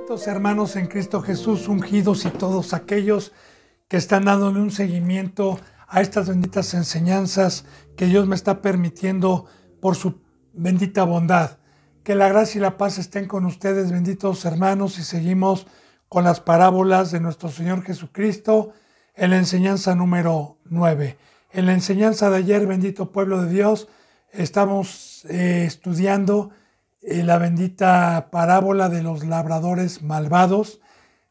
Los hermanos en Cristo Jesús ungidos y todos aquellos que están dándole un seguimiento a estas benditas enseñanzas que Dios me está permitiendo por su bendita bondad. Que la gracia y la paz estén con ustedes, benditos hermanos, y seguimos con las parábolas de nuestro Señor Jesucristo en la enseñanza número 9. En la enseñanza de ayer, bendito pueblo de Dios, estamos estudiando la bendita parábola de los labradores malvados,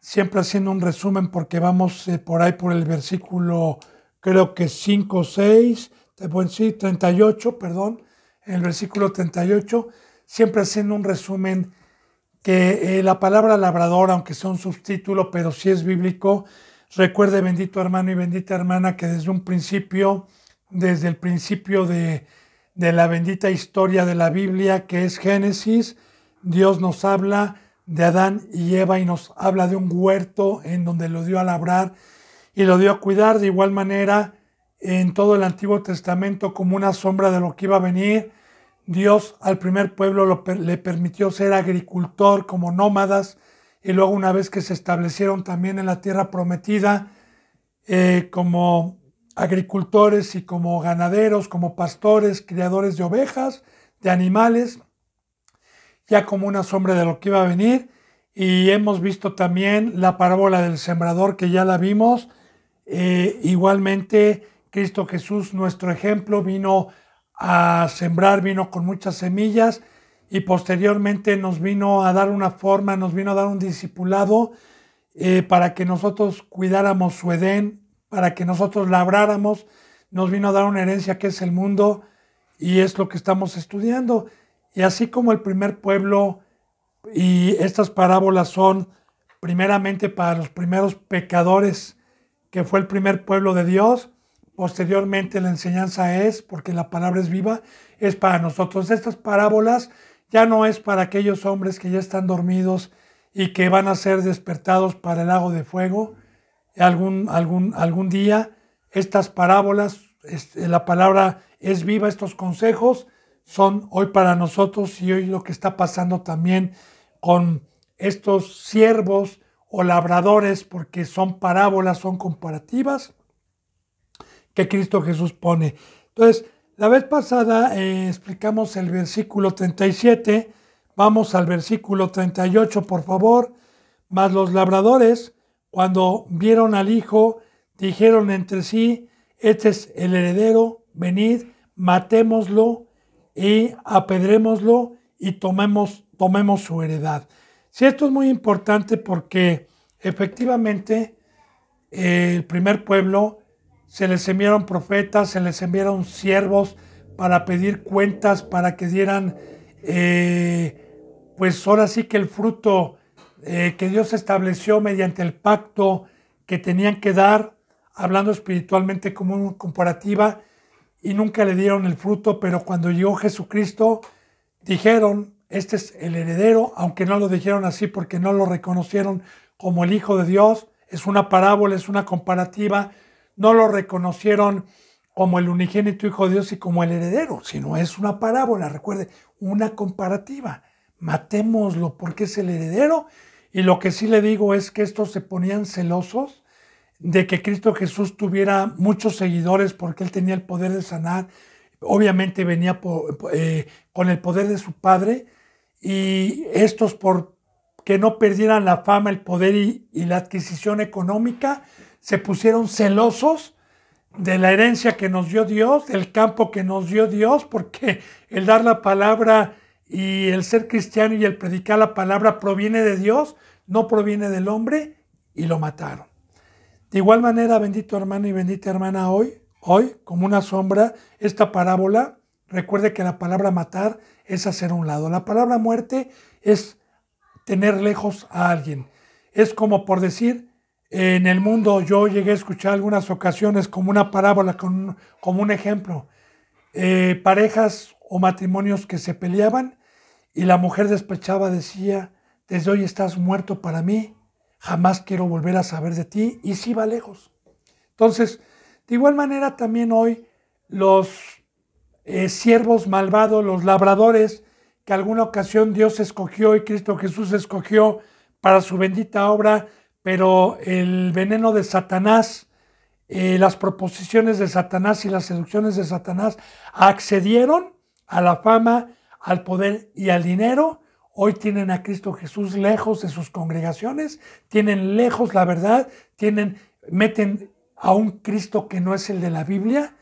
siempre haciendo un resumen porque vamos por ahí por el versículo, creo que 5, 6, sí, 38, perdón, en el versículo 38, siempre haciendo un resumen que la palabra labrador, aunque sea un subtítulo, pero sí es bíblico. Recuerde, bendito hermano y bendita hermana, que desde un principio, desde el principio de la bendita historia de la Biblia, que es Génesis, Dios nos habla de Adán y Eva y nos habla de un huerto en donde lo dio a labrar y lo dio a cuidar. De igual manera, en todo el Antiguo Testamento, como una sombra de lo que iba a venir, Dios al primer pueblo le permitió ser agricultor como nómadas, y luego una vez que se establecieron también en la tierra prometida como agricultores y como ganaderos, como pastores, criadores de ovejas, de animales, ya como una sombra de lo que iba a venir. Y hemos visto también la parábola del sembrador, que ya la vimos. Igualmente, Cristo Jesús, nuestro ejemplo, vino a sembrar, vino con muchas semillas y posteriormente nos vino a dar una forma, nos vino a dar un discipulado para que nosotros cuidáramos su Edén, para que nosotros labráramos, nos vino a dar una herencia que es el mundo, y es lo que estamos estudiando. Y así como el primer pueblo, y estas parábolas son primeramente para los primeros pecadores, que fue el primer pueblo de Dios, posteriormente la enseñanza es, porque la palabra es viva, es para nosotros. Estas parábolas ya no es para aquellos hombres que ya están dormidos y que van a ser despertados para el lago de fuego algún día. Estas parábolas, la palabra es viva, estos consejos son hoy para nosotros, y hoy lo que está pasando también con estos siervos o labradores, porque son parábolas, son comparativas que Cristo Jesús pone. Entonces, la vez pasada explicamos el versículo 37, vamos al versículo 38, por favor. Mas los labradores, cuando vieron al hijo, dijeron entre sí: este es el heredero, venid, matémoslo y apedrémoslo y tomemos su heredad. Sí, esto es muy importante porque efectivamente el primer pueblo se les enviaron profetas, se les enviaron siervos para pedir cuentas, para que dieran, pues ahora sí que el fruto que Dios estableció mediante el pacto que tenían que dar, hablando espiritualmente como una comparativa, y nunca le dieron el fruto. Pero cuando llegó Jesucristo, dijeron: este es el heredero, aunque no lo dijeron así porque no lo reconocieron como el Hijo de Dios. Es una parábola, es una comparativa. No lo reconocieron como el unigénito Hijo de Dios y como el heredero, sino es una parábola, recuerde, una comparativa. Matémoslo porque es el heredero. Y lo que sí le digo es que estos se ponían celosos de que Cristo Jesús tuviera muchos seguidores, porque él tenía el poder de sanar. Obviamente venía con el poder de su Padre, y estos, por que no perdieran la fama, el poder y la adquisición económica, se pusieron celosos de la herencia que nos dio Dios, del campo que nos dio Dios, porque el dar la palabra y el ser cristiano y el predicar la palabra proviene de Dios, no proviene del hombre, y lo mataron. De igual manera, bendito hermano y bendita hermana, hoy, como una sombra, esta parábola, recuerde que la palabra matar es hacer a un lado. La palabra muerte es tener lejos a alguien. Es como por decir, en el mundo yo llegué a escuchar algunas ocasiones como una parábola, como un ejemplo, parejas o matrimonios que se peleaban y la mujer despechada decía: desde hoy estás muerto para mí, jamás quiero volver a saber de ti, y sí va lejos. Entonces, de igual manera también hoy los siervos malvados, los labradores que alguna ocasión Dios escogió y Cristo Jesús escogió para su bendita obra, pero el veneno de Satanás, las proposiciones de Satanás y las seducciones de Satanás accedieron a la fama, al poder y al dinero. Hoy tienen a Cristo Jesús lejos de sus congregaciones, tienen lejos la verdad, meten a un Cristo que no es el de la Biblia,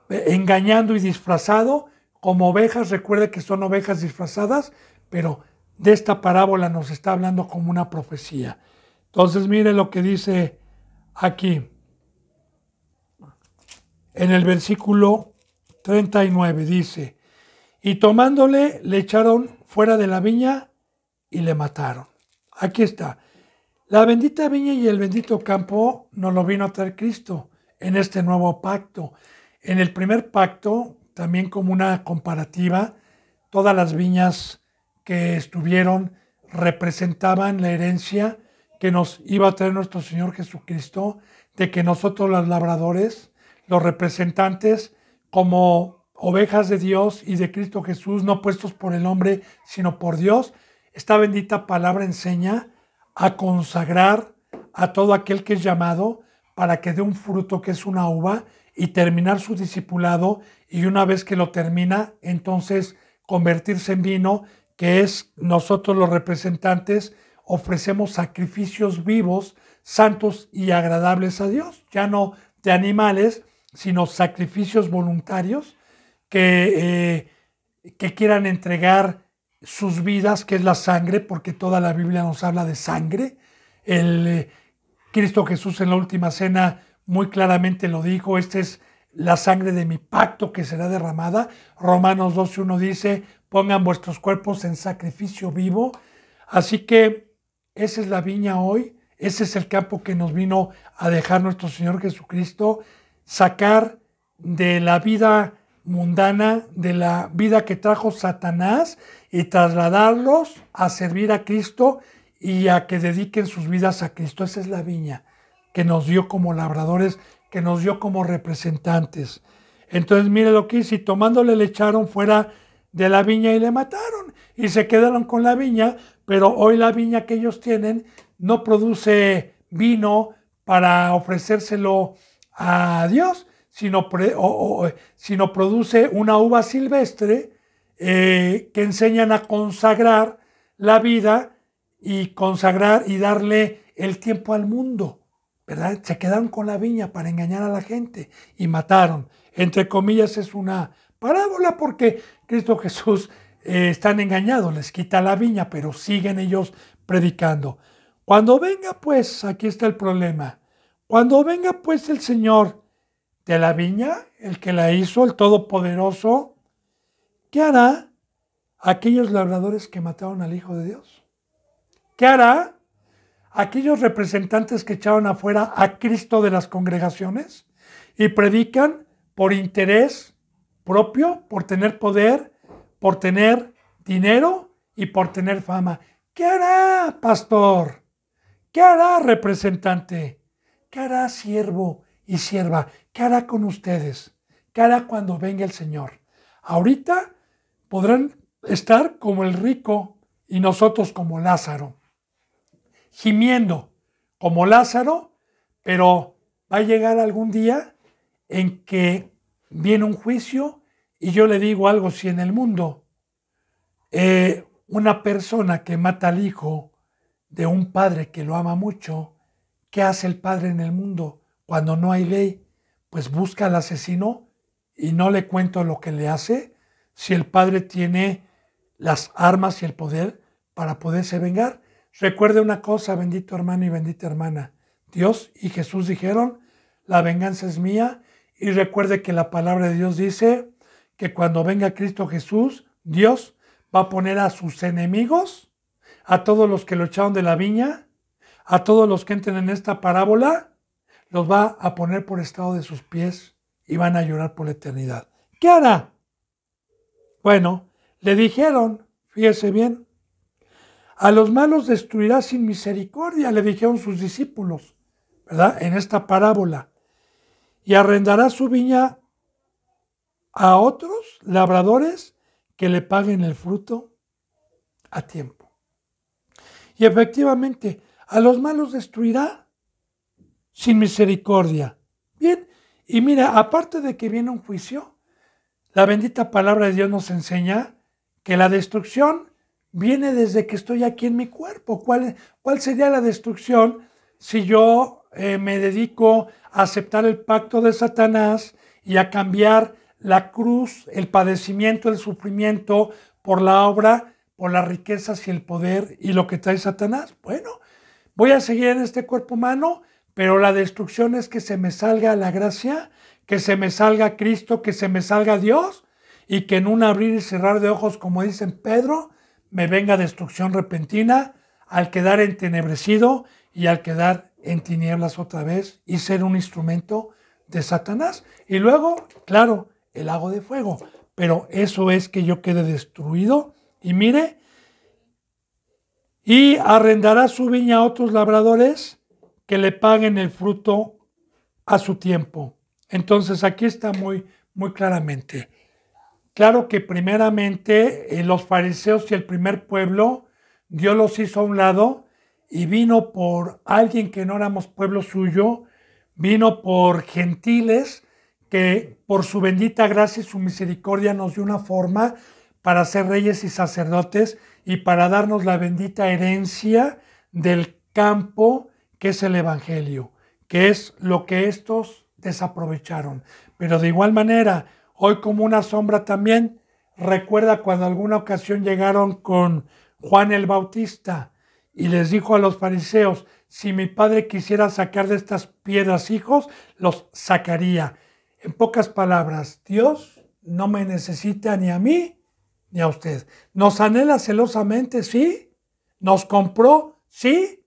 engañando y disfrazado como ovejas. Recuerde que son ovejas disfrazadas, pero de esta parábola nos está hablando como una profecía. Entonces mire lo que dice aquí en el versículo 39, dice: y tomándole le echaron fuera de la viña y le mataron. Aquí está. La bendita viña y el bendito campo nos lo vino a traer Cristo en este nuevo pacto. En el primer pacto, también como una comparativa, todas las viñas que estuvieron representaban la herencia que nos iba a traer nuestro Señor Jesucristo, de que nosotros los labradores, los representantes, como ovejas de Dios y de Cristo Jesús, no puestos por el hombre, sino por Dios, esta bendita palabra enseña a consagrar a todo aquel que es llamado para que dé un fruto que es una uva y terminar su discipulado, y una vez que lo termina, entonces convertirse en vino, que es nosotros los representantes ofrecemos sacrificios vivos, santos y agradables a Dios, ya no de animales, sino sacrificios voluntarios que quieran entregar sus vidas, que es la sangre, porque toda la Biblia nos habla de sangre. Cristo Jesús en la última cena muy claramente lo dijo: esta es la sangre de mi pacto que será derramada. Romanos 12:1 dice: pongan vuestros cuerpos en sacrificio vivo. Así que esa es la viña hoy, ese es el campo que nos vino a dejar nuestro Señor Jesucristo, sacar de la vida mundana, de la vida que trajo Satanás, y trasladarlos a servir a Cristo y a que dediquen sus vidas a Cristo. Esa es la viña que nos dio como labradores, que nos dio como representantes. Entonces mire lo que hizo: y tomándole le echaron fuera de la viña y le mataron, y se quedaron con la viña. Pero hoy la viña que ellos tienen no produce vino para ofrecérselo a Dios, sino produce una uva silvestre que enseñan a consagrar la vida y consagrar y darle el tiempo al mundo, ¿verdad? Se quedaron con la viña para engañar a la gente y mataron. Entre comillas es una parábola porque Cristo Jesús están engañados, les quita la viña, pero siguen ellos predicando. Cuando venga pues, aquí está el problema, cuando venga pues el Señor de la viña, el que la hizo, el Todopoderoso, ¿qué hará aquellos labradores que mataron al Hijo de Dios? ¿Qué hará aquellos representantes que echaron afuera a Cristo de las congregaciones y predican por interés propio, por tener poder, por tener dinero y por tener fama? ¿Qué hará, pastor? ¿Qué hará, representante? ¿Qué hará, siervo y sierva? ¿Qué hará con ustedes? ¿Qué hará cuando venga el Señor? Ahorita podrán estar como el rico y nosotros como Lázaro, gimiendo como Lázaro, pero va a llegar algún día en que viene un juicio. Y yo le digo algo: si en el mundo una persona que mata al hijo de un padre que lo ama mucho, ¿qué hace el padre en el mundo cuando no hay ley? Pues busca al asesino, y no le cuento lo que le hace. Si el padre tiene las armas y el poder para poderse vengar. Recuerde una cosa, bendito hermano y bendita hermana: Dios y Jesús dijeron: la venganza es mía. Y recuerde que la palabra de Dios dice que cuando venga Cristo Jesús, Dios va a poner a sus enemigos, a todos los que lo echaron de la viña, a todos los que entren en esta parábola, los va a poner por estrado de sus pies y van a llorar por la eternidad. ¿Qué hará? Bueno, le dijeron, fíjese bien: a los malos destruirá sin misericordia, le dijeron sus discípulos, ¿verdad? En esta parábola. Y arrendará su viña a otros labradores que le paguen el fruto a tiempo. Y efectivamente, a los malos destruirá sin misericordia. Bien, y mira, aparte de que viene un juicio, la bendita palabra de Dios nos enseña que la destrucción viene desde que estoy aquí en mi cuerpo. ¿Cuál sería la destrucción si yo me dedico a aceptar el pacto de Satanás y a cambiar la cruz, el padecimiento, el sufrimiento por la obra, por las riquezas y el poder y lo que trae Satanás? Bueno, voy a seguir en este cuerpo humano, pero la destrucción es que se me salga la gracia, que se me salga Cristo, que se me salga Dios, y que en un abrir y cerrar de ojos, como dicen Pedro, me venga destrucción repentina al quedar entenebrecido y al quedar en tinieblas otra vez y ser un instrumento de Satanás. Y luego, claro, el lago de fuego. Pero eso es que yo quede destruido. Y mire, y arrendará su viña a otros labradores que le paguen el fruto a su tiempo. Entonces aquí está muy, muy claramente. Claro que primeramente los fariseos y el primer pueblo, Dios los hizo a un lado y vino por alguien que no éramos pueblo suyo, vino por gentiles que por su bendita gracia y su misericordia nos dio una forma para ser reyes y sacerdotes y para darnos la bendita herencia del campo que es el Evangelio, que es lo que estos desaprovecharon. Pero de igual manera, hoy como una sombra también, recuerda cuando alguna ocasión llegaron con Juan el Bautista y les dijo a los fariseos, si mi padre quisiera sacar de estas piedras hijos, los sacaría. En pocas palabras, Dios no me necesita ni a mí ni a usted. Nos anhela celosamente, sí. Nos compró, sí.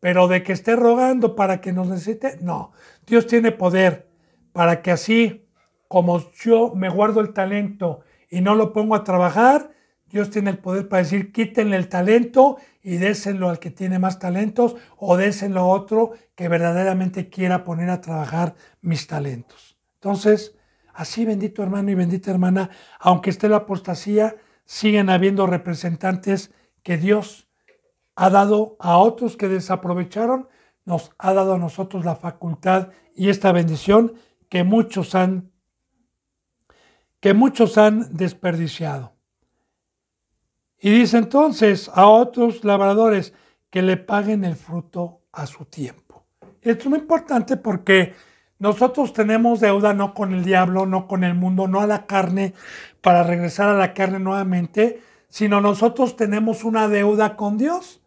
Pero de que esté rogando para que nos necesite, no. Dios tiene poder para que así como yo me guardo el talento y no lo pongo a trabajar, Dios tiene el poder para decir, quítenle el talento y déselo al que tiene más talentos o déselo a otro que verdaderamente quiera poner a trabajar mis talentos. Entonces, así bendito hermano y bendita hermana, aunque esté la apostasía, siguen habiendo representantes que Dios ha dado a otros que desaprovecharon, nos ha dado a nosotros la facultad y esta bendición que muchos han desperdiciado. Y dice entonces a otros labradores que le paguen el fruto a su tiempo. Esto es muy importante porque nosotros tenemos deuda no con el diablo, no con el mundo, no a la carne, para regresar a la carne nuevamente, sino nosotros tenemos una deuda con Dios.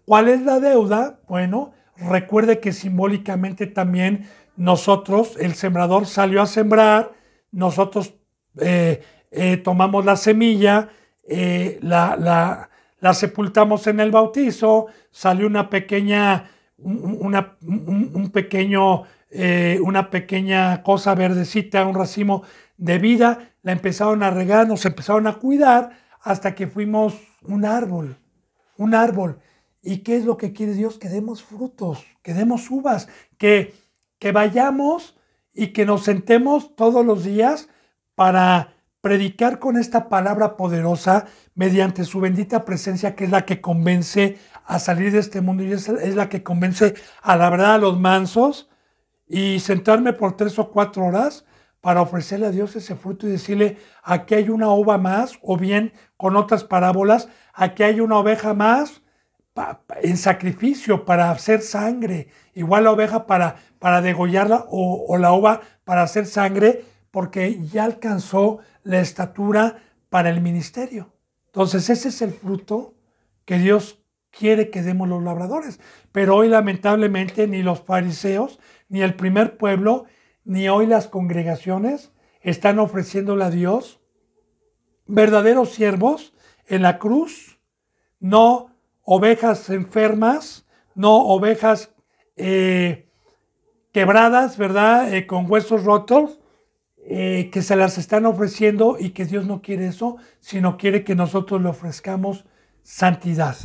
¿Cuál es la deuda? Bueno, recuerde que simbólicamente también nosotros, el sembrador salió a sembrar, nosotros tomamos la semilla, la sepultamos en el bautizo, salió una pequeña cosa verdecita, un racimo de vida, la empezaron a regar, nos empezaron a cuidar hasta que fuimos un árbol. ¿Y qué es lo que quiere Dios? Que demos frutos, que demos uvas, que vayamos y que nos sentemos todos los días para predicar con esta palabra poderosa mediante su bendita presencia, que es la que convence a salir de este mundo y es la que convence a labrar a los mansos y sentarme por 3 o 4 horas para ofrecerle a Dios ese fruto y decirle, aquí hay una uva más, o bien con otras parábolas, aquí hay una oveja más en sacrificio para hacer sangre, igual la oveja para degollarla o la uva para hacer sangre, porque ya alcanzó la estatura para el ministerio. Entonces ese es el fruto que Dios quiere que demos los labradores. Pero hoy lamentablemente ni los fariseos, ni el primer pueblo, ni hoy las congregaciones están ofreciéndole a Dios verdaderos siervos en la cruz, no ovejas enfermas, no ovejas quebradas, ¿verdad? Con huesos rotos, que se las están ofreciendo y que Dios no quiere eso, sino quiere que nosotros le ofrezcamos santidad.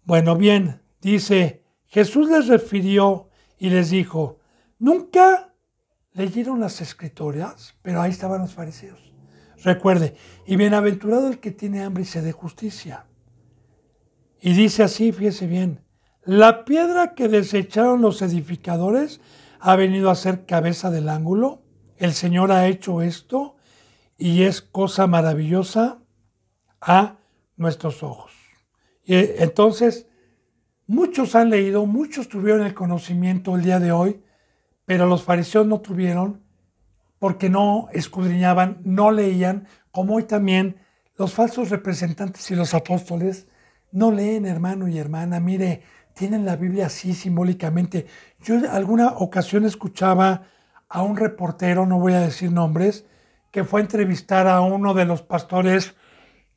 Bueno, bien, dice, Jesús les refirió y les dijo, nunca leyeron las escrituras, pero ahí estaban los fariseos. Recuerde, y bienaventurado el que tiene hambre y sed de justicia. Y dice así, fíjese bien, la piedra que desecharon los edificadores ha venido a ser cabeza del ángulo. El Señor ha hecho esto y es cosa maravillosa a nuestros ojos. Y entonces, muchos han leído, muchos tuvieron el conocimiento el día de hoy, pero los fariseos no tuvieron porque no escudriñaban, no leían, como hoy también los falsos representantes y los apóstoles no leen, hermano y hermana. Mire, tienen la Biblia así simbólicamente. Yo en alguna ocasión escuchaba a un reportero, no voy a decir nombres, que fue a entrevistar a uno de los pastores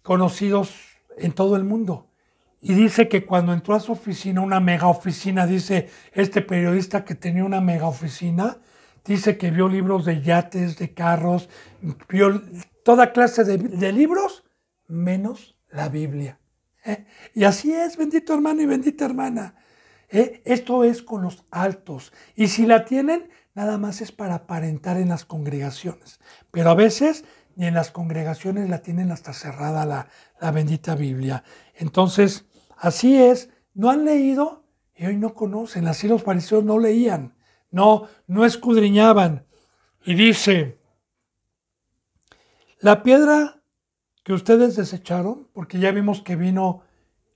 conocidos en todo el mundo. Y dice que cuando entró a su oficina, una mega oficina, dice este periodista que tenía una mega oficina, dice que vio libros de yates, de carros, vio toda clase de libros, menos la Biblia. Y así es, bendito hermano y bendita hermana. Esto es con los altos. Y si la tienen, nada más es para aparentar en las congregaciones. Pero a veces ni en las congregaciones la tienen hasta cerrada la bendita Biblia. Entonces, así es. No han leído y hoy no conocen. Así los fariseos no leían. No escudriñaban. Y dice, la piedra que ustedes desecharon, porque ya vimos que vino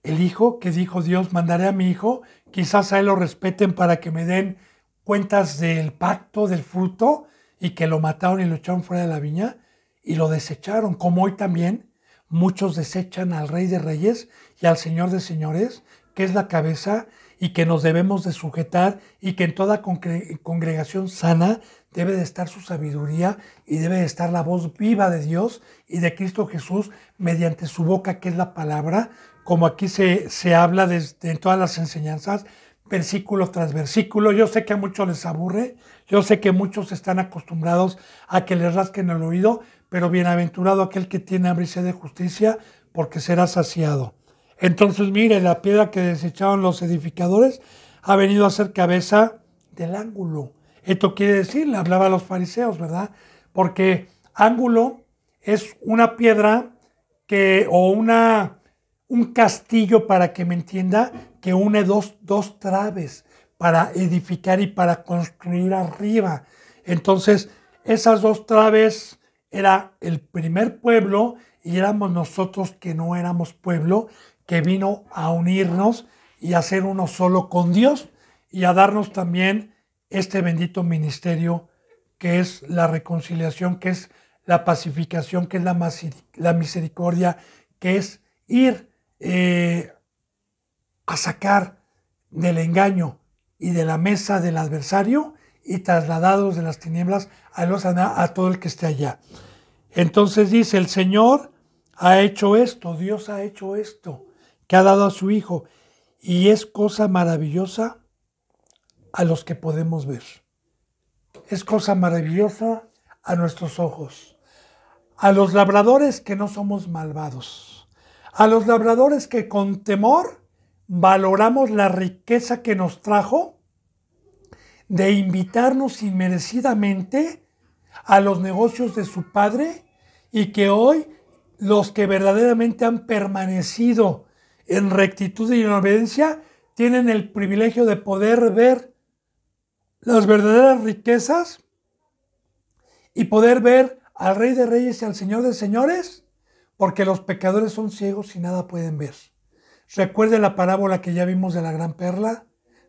el hijo, que dijo Dios, mandaré a mi hijo, quizás a él lo respeten para que me den cuentas del pacto, del fruto, y que lo mataron y lo echaron fuera de la viña, y lo desecharon, como hoy también muchos desechan al Rey de Reyes y al Señor de Señores, que es la cabeza y que nos debemos de sujetar, y que en toda congregación sana debe de estar su sabiduría y debe de estar la voz viva de Dios y de Cristo Jesús mediante su boca, que es la palabra, como aquí se habla en todas las enseñanzas, versículo tras versículo. Yo sé que a muchos les aburre, yo sé que muchos están acostumbrados a que les rasquen el oído, pero bienaventurado aquel que tiene hambre y sed de justicia, porque será saciado. Entonces, mire, la piedra que desecharon los edificadores ha venido a ser cabeza del ángulo. Esto quiere decir, le hablaba a los fariseos, ¿verdad? Porque ángulo es una piedra un castillo, para que me entienda, que une dos traves para edificar y para construir arriba. Entonces, esas dos traves era el primer pueblo y éramos nosotros que no éramos pueblo, que vino a unirnos y a ser uno solo con Dios y a darnos también este bendito ministerio que es la reconciliación, que es la pacificación, que es la misericordia, que es ir a sacar del engaño y de la mesa del adversario y trasladados de las tinieblas a todo el que esté allá. Entonces dice, el Señor ha hecho esto, Dios ha hecho esto, que ha dado a su Hijo, y es cosa maravillosa a los que podemos ver. Es cosa maravillosa a nuestros ojos. A los labradores que no somos malvados. A los labradores que con temor valoramos la riqueza que nos trajo de invitarnos inmerecidamente a los negocios de su Padre, y que hoy los que verdaderamente han permanecido en rectitud y en obediencia tienen el privilegio de poder ver las verdaderas riquezas y poder ver al Rey de Reyes y al Señor de Señores, porque los pecadores son ciegos y nada pueden ver. Recuerde la parábola que ya vimos de la gran perla,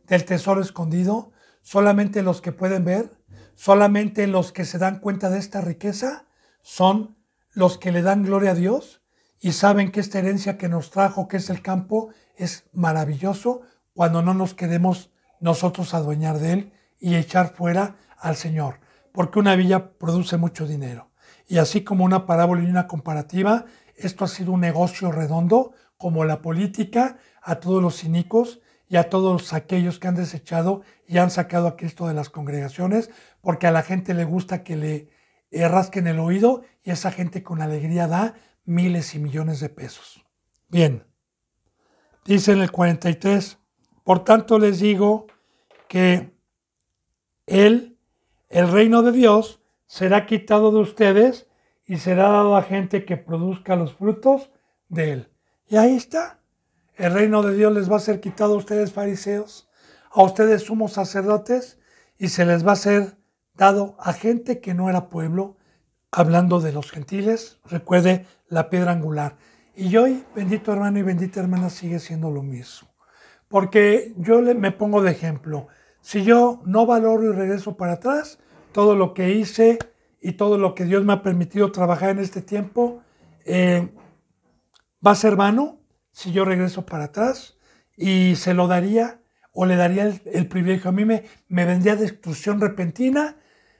del tesoro escondido. Solamente los que pueden ver, solamente los que se dan cuenta de esta riqueza, son los que le dan gloria a Dios y saben que esta herencia que nos trajo, que es el campo, es maravilloso cuando no nos queremos nosotros adueñar de él y echar fuera al Señor, porque una villa produce mucho dinero. Y así como una parábola y una comparativa, esto ha sido un negocio redondo, como la política, a todos los cínicos y a todos aquellos que han desechado y han sacado a Cristo de las congregaciones, porque a la gente le gusta que le rasquen el oído, y esa gente con alegría da miles y millones de pesos. Bien, dice en el 43, por tanto les digo que el reino de Dios será quitado de ustedes y será dado a gente que produzca los frutos de él. Y ahí está. el reino de Dios les va a ser quitado a ustedes fariseos, a ustedes sumos sacerdotes, y se les va a ser dado a gente que no era pueblo, hablando de los gentiles, recuerde la piedra angular. Y hoy, bendito hermano y bendita hermana, sigue siendo lo mismo. Porque yo me pongo de ejemplo. Si yo no valoro y regreso para atrás, todo lo que hice y todo lo que Dios me ha permitido trabajar en este tiempo, va a ser vano si yo regreso para atrás, y se lo daría o le daría el privilegio. A mí me vendría destrucción repentina,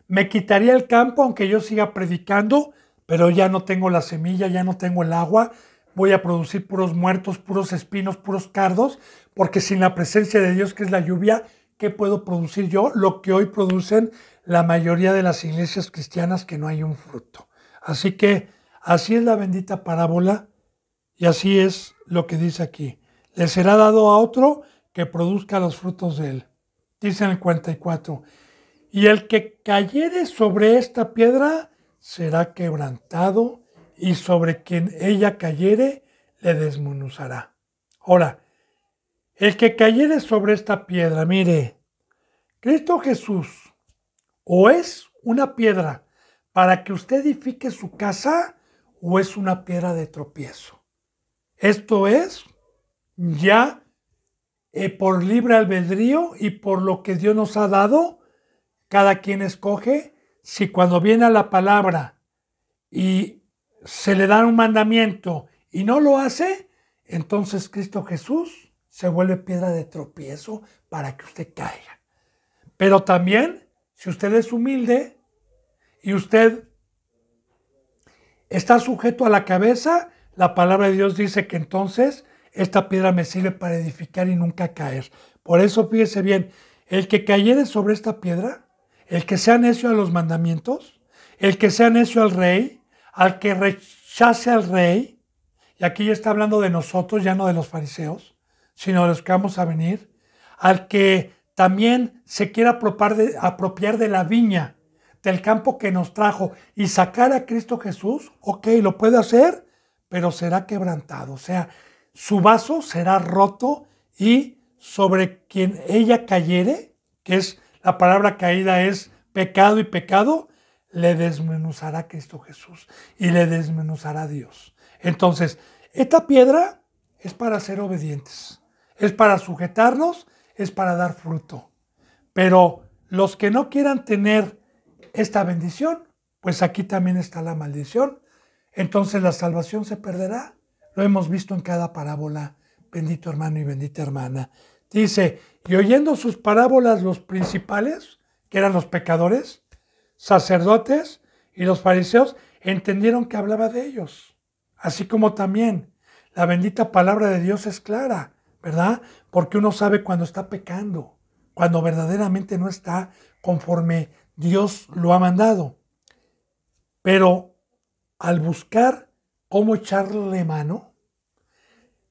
me quitaría el campo aunque yo siga predicando, pero ya no tengo la semilla, ya no tengo el agua, voy a producir puros muertos, puros espinos, puros cardos, porque sin la presencia de Dios, que es la lluvia, ¿qué puedo producir yo? Lo que hoy producen la mayoría de las iglesias cristianas, que no hay un fruto. Así que así es la bendita parábola, y así es lo que dice aquí. Le será dado a otro que produzca los frutos de él. Dice en el 44, y el que cayere sobre esta piedra será quebrantado, y sobre quien ella cayere le desmenuzará. Ahora, el que cayere sobre esta piedra, mire, Cristo Jesús o es una piedra para que usted edifique su casa, o es una piedra de tropiezo. Esto es ya por libre albedrío y por lo que Dios nos ha dado, cada quien escoge si cuando viene a la palabra y se le da un mandamiento y no lo hace, entonces Cristo Jesús se vuelve piedra de tropiezo para que usted caiga. Pero también, si usted es humilde y usted está sujeto a la cabeza, la palabra de Dios dice que entonces esta piedra me sirve para edificar y nunca caer. Por eso fíjese bien, el que cayere sobre esta piedra, el que sea necio a los mandamientos, el que sea necio al rey, al que rechace al rey, y aquí ya está hablando de nosotros, ya no de los fariseos, sino de los que vamos a venir, al que también se quiera apropiar de la viña, del campo que nos trajo, y sacar a Cristo Jesús, ok, lo puede hacer, pero será quebrantado, o sea, su vaso será roto, y sobre quien ella cayere, que es la palabra caída es pecado y pecado, le desmenuzará Cristo Jesús y le desmenuzará Dios. Entonces, esta piedra es para ser obedientes, es para sujetarnos, es para dar fruto. Pero los que no quieran tener esta bendición, pues aquí también está la maldición. Entonces la salvación se perderá. Lo hemos visto en cada parábola, bendito hermano y bendita hermana. Dice, y oyendo sus parábolas los principales, que eran los pecadores, sacerdotes y los fariseos, entendieron que hablaba de ellos. Así como también la bendita palabra de Dios es clara, ¿verdad? Porque uno sabe cuando está pecando, cuando verdaderamente no está conforme Dios lo ha mandado. Pero al buscar cómo echarle mano,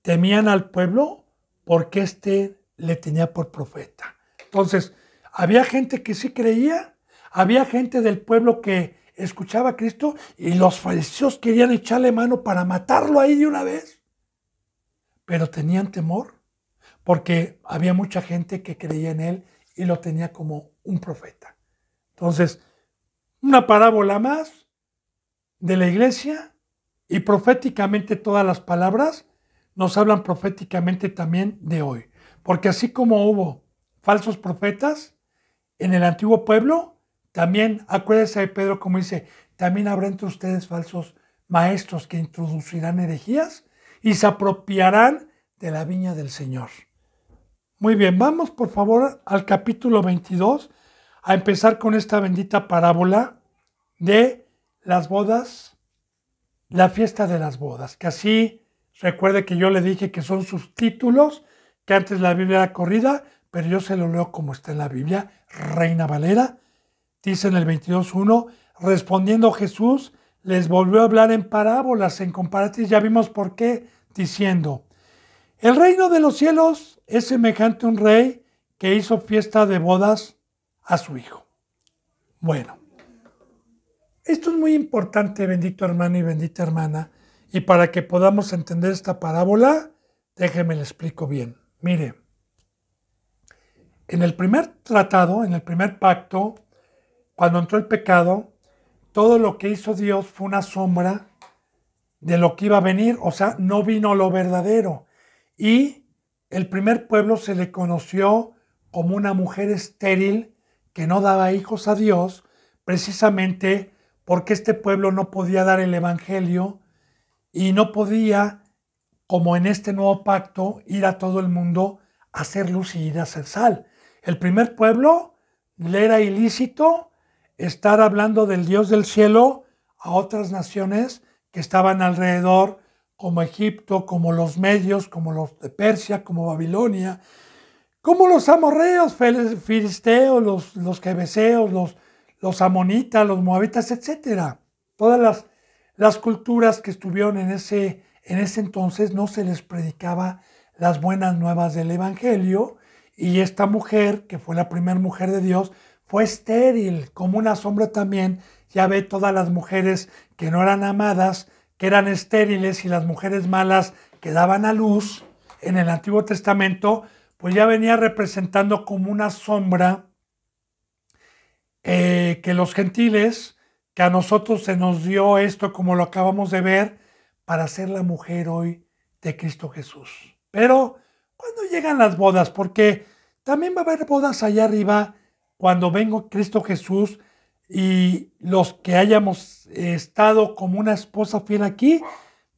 temían al pueblo porque éste le tenía por profeta. Entonces, había gente que sí creía, había gente del pueblo que escuchaba a Cristo, y los fariseos querían echarle mano para matarlo ahí de una vez. Pero tenían temor porque había mucha gente que creía en él y lo tenía como un profeta. Entonces, una parábola más de la iglesia, y proféticamente todas las palabras nos hablan proféticamente también de hoy. Porque así como hubo falsos profetas en el antiguo pueblo, también acuérdense de Pedro como dice, también habrá entre ustedes falsos maestros que introducirán herejías y se apropiarán de la viña del Señor. Muy bien, vamos por favor al capítulo 22 a empezar con esta bendita parábola de las bodas, la fiesta de las bodas, que así, recuerde que yo le dije que son sus títulos, que antes la Biblia era corrida, pero yo se lo leo como está en la Biblia, Reina Valera. Dice en el 22:1, respondiendo Jesús, les volvió a hablar en parábolas, en comparativas, ya vimos por qué, diciendo, el reino de los cielos es semejante a un rey que hizo fiesta de bodas a su hijo. Bueno, esto es muy importante, bendito hermano y bendita hermana, y para que podamos entender esta parábola, Déjeme le explico bien. Mire, en el primer tratado, en el primer pacto, cuando entró el pecado, todo lo que hizo Dios fue una sombra de lo que iba a venir, o sea, no vino lo verdadero. Y el primer pueblo se le conoció como una mujer estéril que no daba hijos a Dios, precisamente porque este pueblo no podía dar el evangelio y no podía, como en este nuevo pacto, ir a todo el mundo a hacer luz y ir a hacer sal. El primer pueblo le era ilícito estar hablando del Dios del cielo a otras naciones que estaban alrededor, como Egipto, como los medios, como los de Persia, como Babilonia, como los amorreos, filisteos, los jebeseos, los amonitas, los moabitas, etc. Todas las culturas que estuvieron en ese entonces no se les predicaba las buenas nuevas del Evangelio, y esta mujer, que fue la primera mujer de Dios, fue estéril, como una sombra también. Ya ve todas las mujeres que no eran amadas, que eran estériles, y las mujeres malas que daban a luz en el Antiguo Testamento, pues ya venía representando como una sombra que los gentiles, que a nosotros se nos dio esto, como lo acabamos de ver, para ser la mujer hoy de Cristo Jesús. Pero cuando llegan las bodas, porque también va a haber bodas allá arriba cuando venga Cristo Jesús, y los que hayamos estado como una esposa fiel aquí,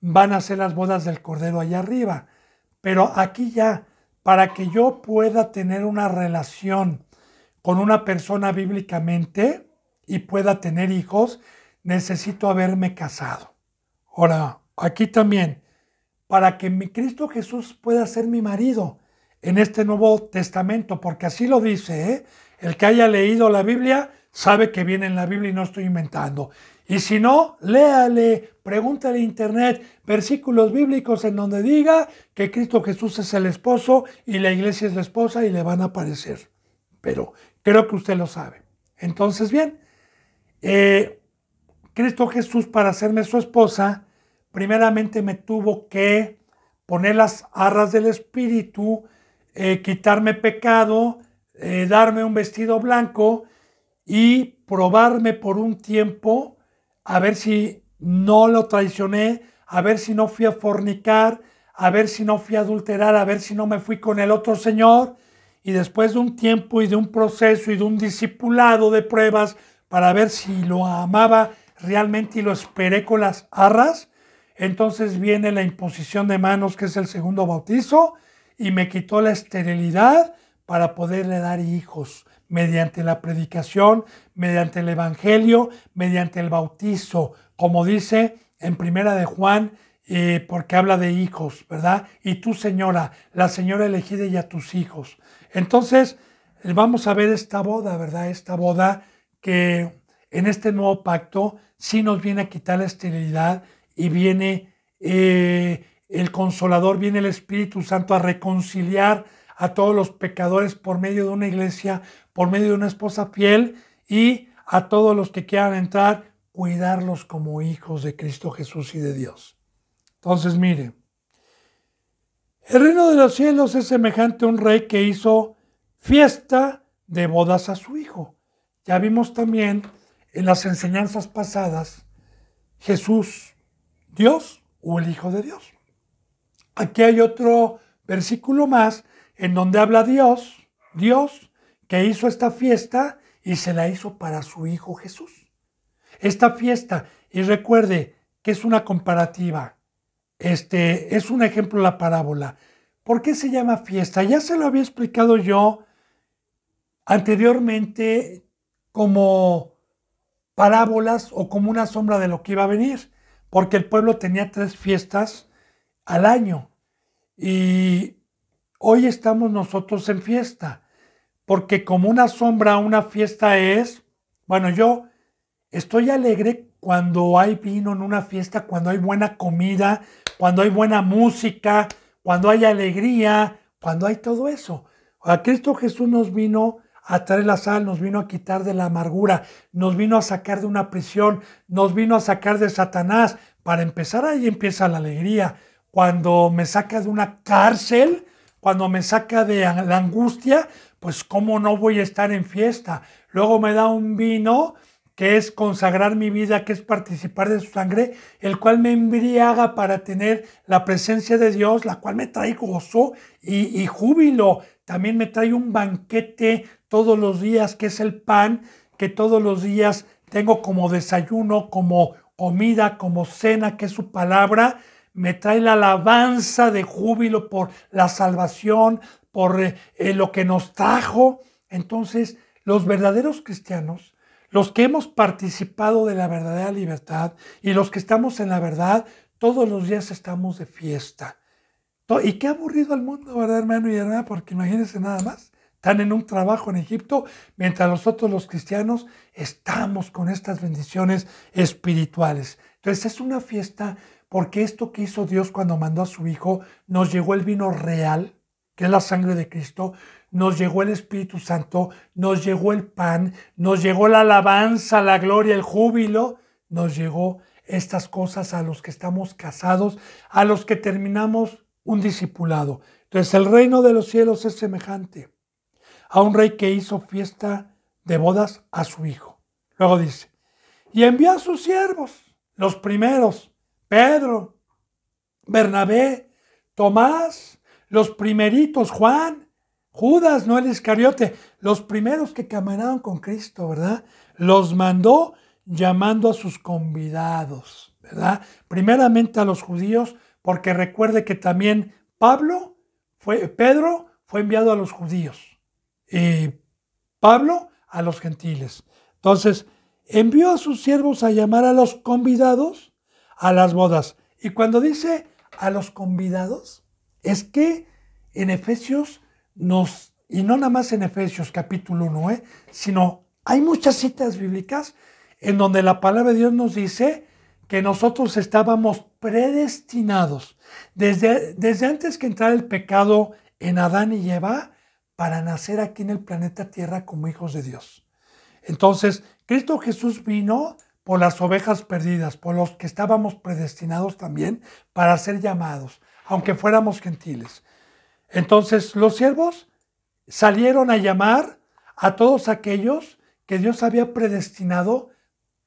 van a ser las bodas del Cordero allá arriba. Pero aquí ya, para que yo pueda tener una relación con una persona bíblicamente y pueda tener hijos, necesito haberme casado. Ahora, aquí también, para que mi Cristo Jesús pueda ser mi marido en este Nuevo Testamento, porque así lo dice, ¿eh? El que haya leído la Biblia sabe que viene en la Biblia y no estoy inventando. Y si no, léale, pregúntale a internet versículos bíblicos en donde diga que Cristo Jesús es el esposo y la iglesia es la esposa, y le van a aparecer. Pero creo que usted lo sabe. Entonces, bien, Cristo Jesús, para hacerme su esposa, primeramente me tuvo que poner las arras del Espíritu, quitarme pecado, darme un vestido blanco y probarme por un tiempo a ver si no lo traicioné, a ver si no fui a fornicar, a ver si no fui a adulterar, a ver si no me fui con el otro señor. Y después de un tiempo y de un proceso y de un discipulado de pruebas para ver si lo amaba realmente y lo esperé con las arras, entonces viene la imposición de manos, que es el segundo bautizo, y me quitó la esterilidad para poderle dar hijos mediante la predicación, mediante el evangelio, mediante el bautizo, como dice en Primera de Juan, porque habla de hijos, ¿verdad? Y tú, señora, la señora elegida, y a tus hijos. Entonces, vamos a ver esta boda, ¿verdad? Esta boda que en este nuevo pacto sí nos viene a quitar la esterilidad, y viene el Consolador, viene el Espíritu Santo a reconciliar a todos los pecadores por medio de una iglesia, por medio de una esposa fiel, y a todos los que quieran entrar, cuidarlos como hijos de Cristo Jesús y de Dios. Entonces, mire, el reino de los cielos es semejante a un rey que hizo fiesta de bodas a su hijo. Ya vimos también en las enseñanzas pasadas, Jesús, Dios o el Hijo de Dios. Aquí hay otro versículo más en donde habla Dios, que hizo esta fiesta y se la hizo para su Hijo Jesús. Esta fiesta, y recuerde que es una comparativa, es un ejemplo la parábola. ¿Por qué se llama fiesta? Ya se lo había explicado yo anteriormente como parábolas o como una sombra de lo que iba a venir, porque el pueblo tenía 3 fiestas al año, y hoy estamos nosotros en fiesta, porque como una sombra, una fiesta es, bueno, yo estoy alegre cuando hay vino en una fiesta, cuando hay buena comida, cuando hay buena música, cuando hay alegría, cuando hay todo eso. A Cristo Jesús nos vino a traer la sal, nos vino a quitar de la amargura, nos vino a sacar de una prisión, nos vino a sacar de Satanás. Para empezar, ahí empieza la alegría, cuando me saca de una cárcel, cuando me saca de la angustia, pues cómo no voy a estar en fiesta. Luego me da un vino que es consagrar mi vida, que es participar de su sangre, el cual me embriaga para tener la presencia de Dios, la cual me trae gozo y júbilo. También me trae un banquete todos los días, que es el pan, que todos los días tengo como desayuno, como comida, como cena, que es su palabra. Me trae la alabanza de júbilo por la salvación, por lo que nos trajo. Entonces, los verdaderos cristianos, los que hemos participado de la verdadera libertad y los que estamos en la verdad, todos los días estamos de fiesta. Y qué aburrido el mundo, ¿verdad, hermano y hermana? Porque imagínense nada más. Están en un trabajo en Egipto, mientras nosotros los cristianos estamos con estas bendiciones espirituales. Entonces es una fiesta porque esto que hizo Dios cuando mandó a su Hijo, nos llegó el vino real, que es la sangre de Cristo, nos llegó el Espíritu Santo, nos llegó el pan, nos llegó la alabanza, la gloria, el júbilo, nos llegó estas cosas a los que estamos casados, a los que terminamos un discipulado. Entonces el reino de los cielos es semejante a un rey que hizo fiesta de bodas a su hijo. Luego dice, y envió a sus siervos, los primeros, Pedro, Bernabé, Tomás, los primeritos, Juan, Judas, no el Iscariote, los primeros que caminaron con Cristo, ¿verdad? Los mandó llamando a sus convidados, ¿verdad? Primeramente a los judíos, porque recuerde que también Pedro fue enviado a los judíos y Pablo a los gentiles. Entonces, envió a sus siervos a llamar a los convidados a las bodas. Y cuando dice a los convidados, es que en Efesios y no nada más en Efesios capítulo 1, sino hay muchas citas bíblicas en donde la palabra de Dios nos dice que nosotros estábamos predestinados desde antes que entrara el pecado en Adán y Eva para nacer aquí en el planeta Tierra como hijos de Dios. Entonces, Cristo Jesús vino por las ovejas perdidas, por los que estábamos predestinados también para ser llamados, aunque fuéramos gentiles. Entonces, los siervos salieron a llamar a todos aquellos que Dios había predestinado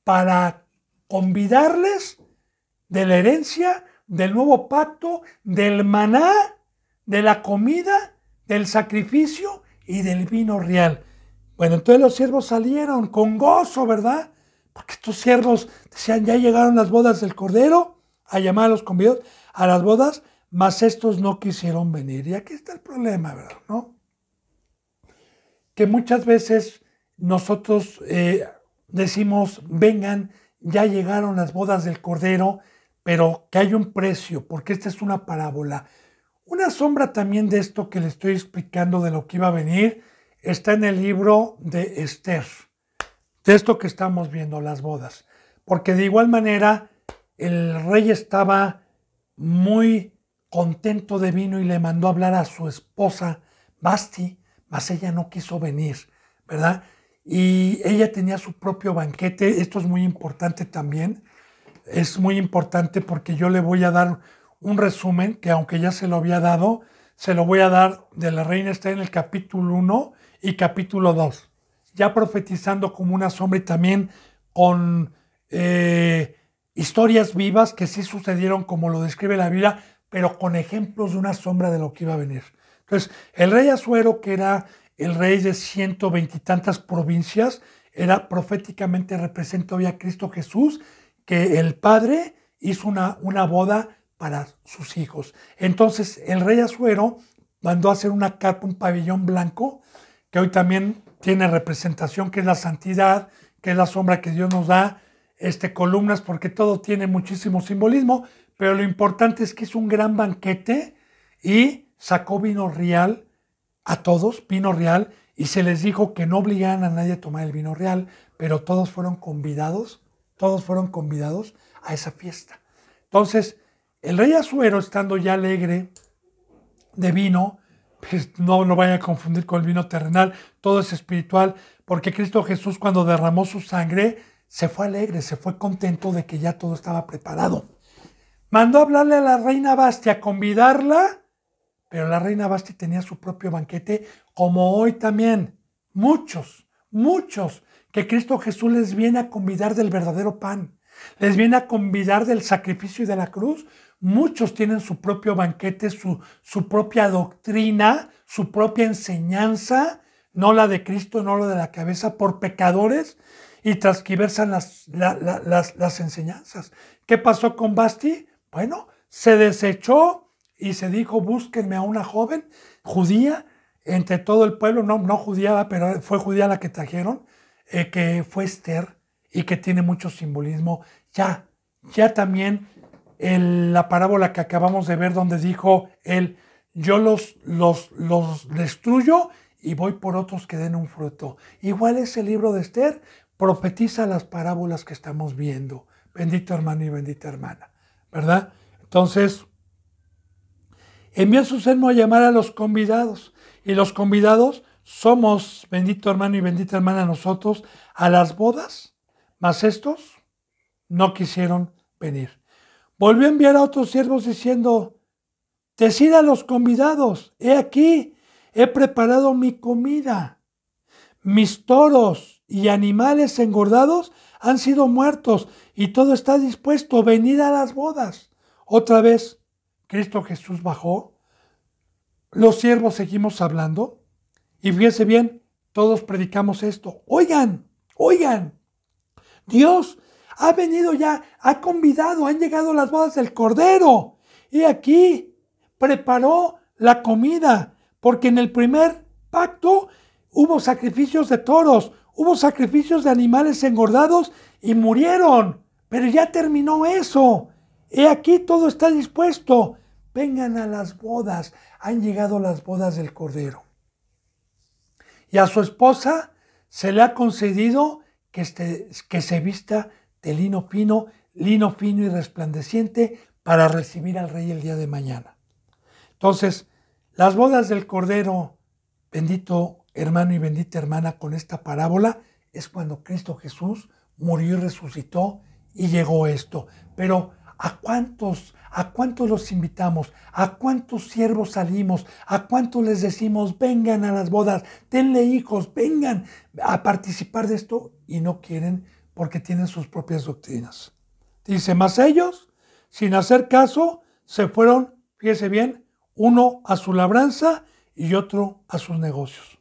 para convidarles de la herencia, del nuevo pacto, del maná, de la comida, del sacrificio y del vino real. Bueno, entonces los siervos salieron con gozo, ¿verdad? Porque estos siervos decían, ya llegaron las bodas del Cordero, a llamar a los convidados a las bodas, mas estos no quisieron venir. Y aquí está el problema, ¿verdad? ¿No? Que muchas veces nosotros decimos, vengan, ya llegaron las bodas del Cordero, pero que hay un precio, porque esta es una parábola. Una sombra también de esto que le estoy explicando de lo que iba a venir, está en el libro de Esther, de esto que estamos viendo, las bodas. Porque de igual manera, el rey estaba muy contento de vino y le mandó a hablar a su esposa, Basti, mas ella no quiso venir, ¿verdad? Y ella tenía su propio banquete. Esto es muy importante también. Es muy importante porque yo le voy a dar un resumen que, aunque ya se lo había dado, se lo voy a dar de la reina. Está en el capítulo 1 y capítulo 2, ya profetizando como una sombra y también con historias vivas que sí sucedieron como lo describe la Biblia, pero con ejemplos de una sombra de lo que iba a venir. Entonces, el rey Asuero, que era el rey de 120 y tantas provincias, proféticamente representa hoy a Cristo Jesús, que el Padre hizo una boda para sus hijos. Entonces, el rey Asuero mandó a hacer una carpa, un pabellón blanco, que hoy también tiene representación, que es la santidad, que es la sombra que Dios nos da, columnas, porque todo tiene muchísimo simbolismo, pero lo importante es que es un gran banquete y sacó vino real a todos, vino real, y se les dijo que no obligaran a nadie a tomar el vino real, pero todos fueron convidados a esa fiesta. Entonces, el rey Asuero, estando ya alegre de vino, pues no lo vaya a confundir con el vino terrenal, todo es espiritual, porque Cristo Jesús, cuando derramó su sangre, se fue alegre, se fue contento de que ya todo estaba preparado. Mandó hablarle a la reina Basti a convidarla, pero la reina Basti tenía su propio banquete, como hoy también. Muchos, que Cristo Jesús les viene a convidar del verdadero pan, les viene a convidar del sacrificio y de la cruz. Muchos tienen su propio banquete, su propia doctrina, su propia enseñanza, no la de Cristo, no la de la cabeza, por pecadores, y transquiversan las enseñanzas. ¿Qué pasó con Basti? Bueno, se desechó y se dijo, búsquenme a una joven judía entre todo el pueblo, no judía, pero fue judía la que trajeron, que fue Esther y que tiene mucho simbolismo. Ya también la parábola que acabamos de ver donde dijo él, yo los destruyo y voy por otros que den un fruto. Igual es el libro de Esther, profetiza las parábolas que estamos viendo. Bendito hermano y bendita hermana, ¿verdad? Entonces, envió a su sermo a llamar a los convidados. Y los convidados somos, bendito hermano y bendita hermana, nosotros, a las bodas. Mas estos no quisieron venir. Volvió a enviar a otros siervos diciendo, decid a los convidados, he aquí, he preparado mi comida. Mis toros y animales engordados han sido muertos y todo está dispuesto. Venid a las bodas. Otra vez, Cristo Jesús bajó. Los siervos seguimos hablando. Y fíjense bien, todos predicamos esto. Oigan, Dios ha venido ya, ha convidado, han llegado las bodas del Cordero. Y aquí preparó la comida, porque en el primer pacto hubo sacrificios de toros, hubo sacrificios de animales engordados y murieron. Pero ya terminó eso. He aquí todo está dispuesto. Vengan a las bodas. Han llegado las bodas del Cordero. Y a su esposa se le ha concedido que se vista de lino fino y resplandeciente para recibir al Rey el día de mañana. Entonces, las bodas del Cordero, bendito hermano y bendita hermana, con esta parábola, es cuando Cristo Jesús murió y resucitó y llegó esto. Pero ¿a cuántos los invitamos? ¿A cuántos siervos salimos? ¿A cuántos les decimos, vengan a las bodas, denle hijos, vengan a participar de esto? Y no quieren porque tienen sus propias doctrinas. Dice, mas ellos, sin hacer caso, se fueron, fíjese bien, uno a su labranza y otro a sus negocios.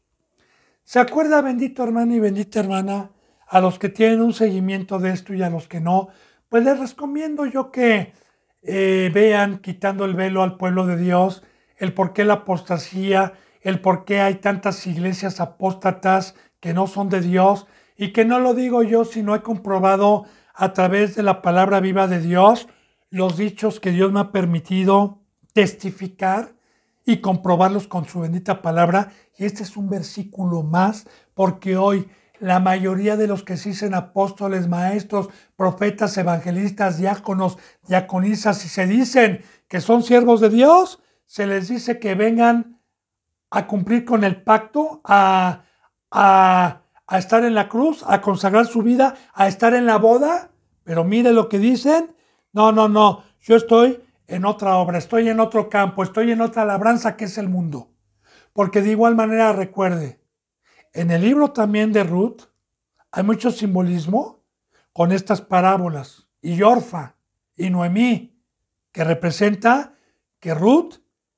¿Se acuerda, bendito hermano y bendita hermana, a los que tienen un seguimiento de esto y a los que no? Pues les recomiendo yo que vean, quitando el velo al pueblo de Dios, el por qué la apostasía, el por qué hay tantas iglesias apóstatas que no son de Dios, y que no lo digo yo, sino he comprobado a través de la palabra viva de Dios, los dichos que Dios me ha permitido testificar y comprobarlos con su bendita palabra. Y este es un versículo más, porque hoy la mayoría de los que se dicen apóstoles, maestros, profetas, evangelistas, diáconos, diaconisas, y se dicen que son siervos de Dios, se les dice que vengan a cumplir con el pacto, a estar en la cruz, a consagrar su vida, a estar en la boda. Pero mire lo que dicen. No, yo estoy en otra obra, estoy en otro campo, estoy en otra labranza que es el mundo. Porque de igual manera recuerde, en el libro también de Ruth hay mucho simbolismo con estas parábolas. Y Orfa y Noemí, que representa que Ruth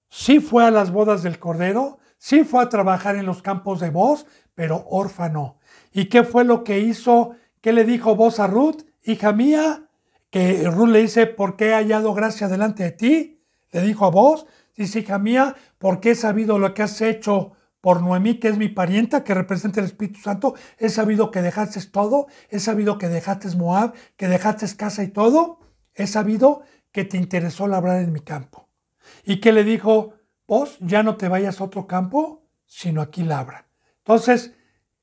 sí fue a las bodas del Cordero, sí fue a trabajar en los campos de Booz, pero Orfa no. ¿Y qué fue lo que hizo? ¿Qué le dijo Booz a Ruth? Hija mía, que Ruth le dice, ¿por qué he hallado gracia delante de ti? Le dijo a Booz, dice, hija mía, porque he sabido lo que has hecho por Noemí, que es mi parienta, que representa el Espíritu Santo. He sabido que dejaste todo, he sabido que dejaste Moab, que dejaste casa y todo. He sabido que te interesó labrar en mi campo. ¿Y qué le dijo? Vos ya no te vayas a otro campo, sino aquí labra. Entonces,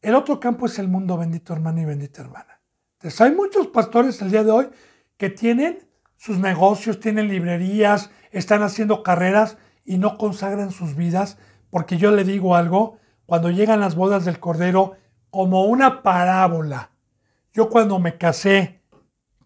el otro campo es el mundo, bendito hermano y bendita hermana. Entonces, hay muchos pastores el día de hoy que tienen sus negocios, tienen librerías, están haciendo carreras y no consagran sus vidas, porque yo le digo algo, cuando llegan las bodas del Cordero, como una parábola. Yo cuando me casé,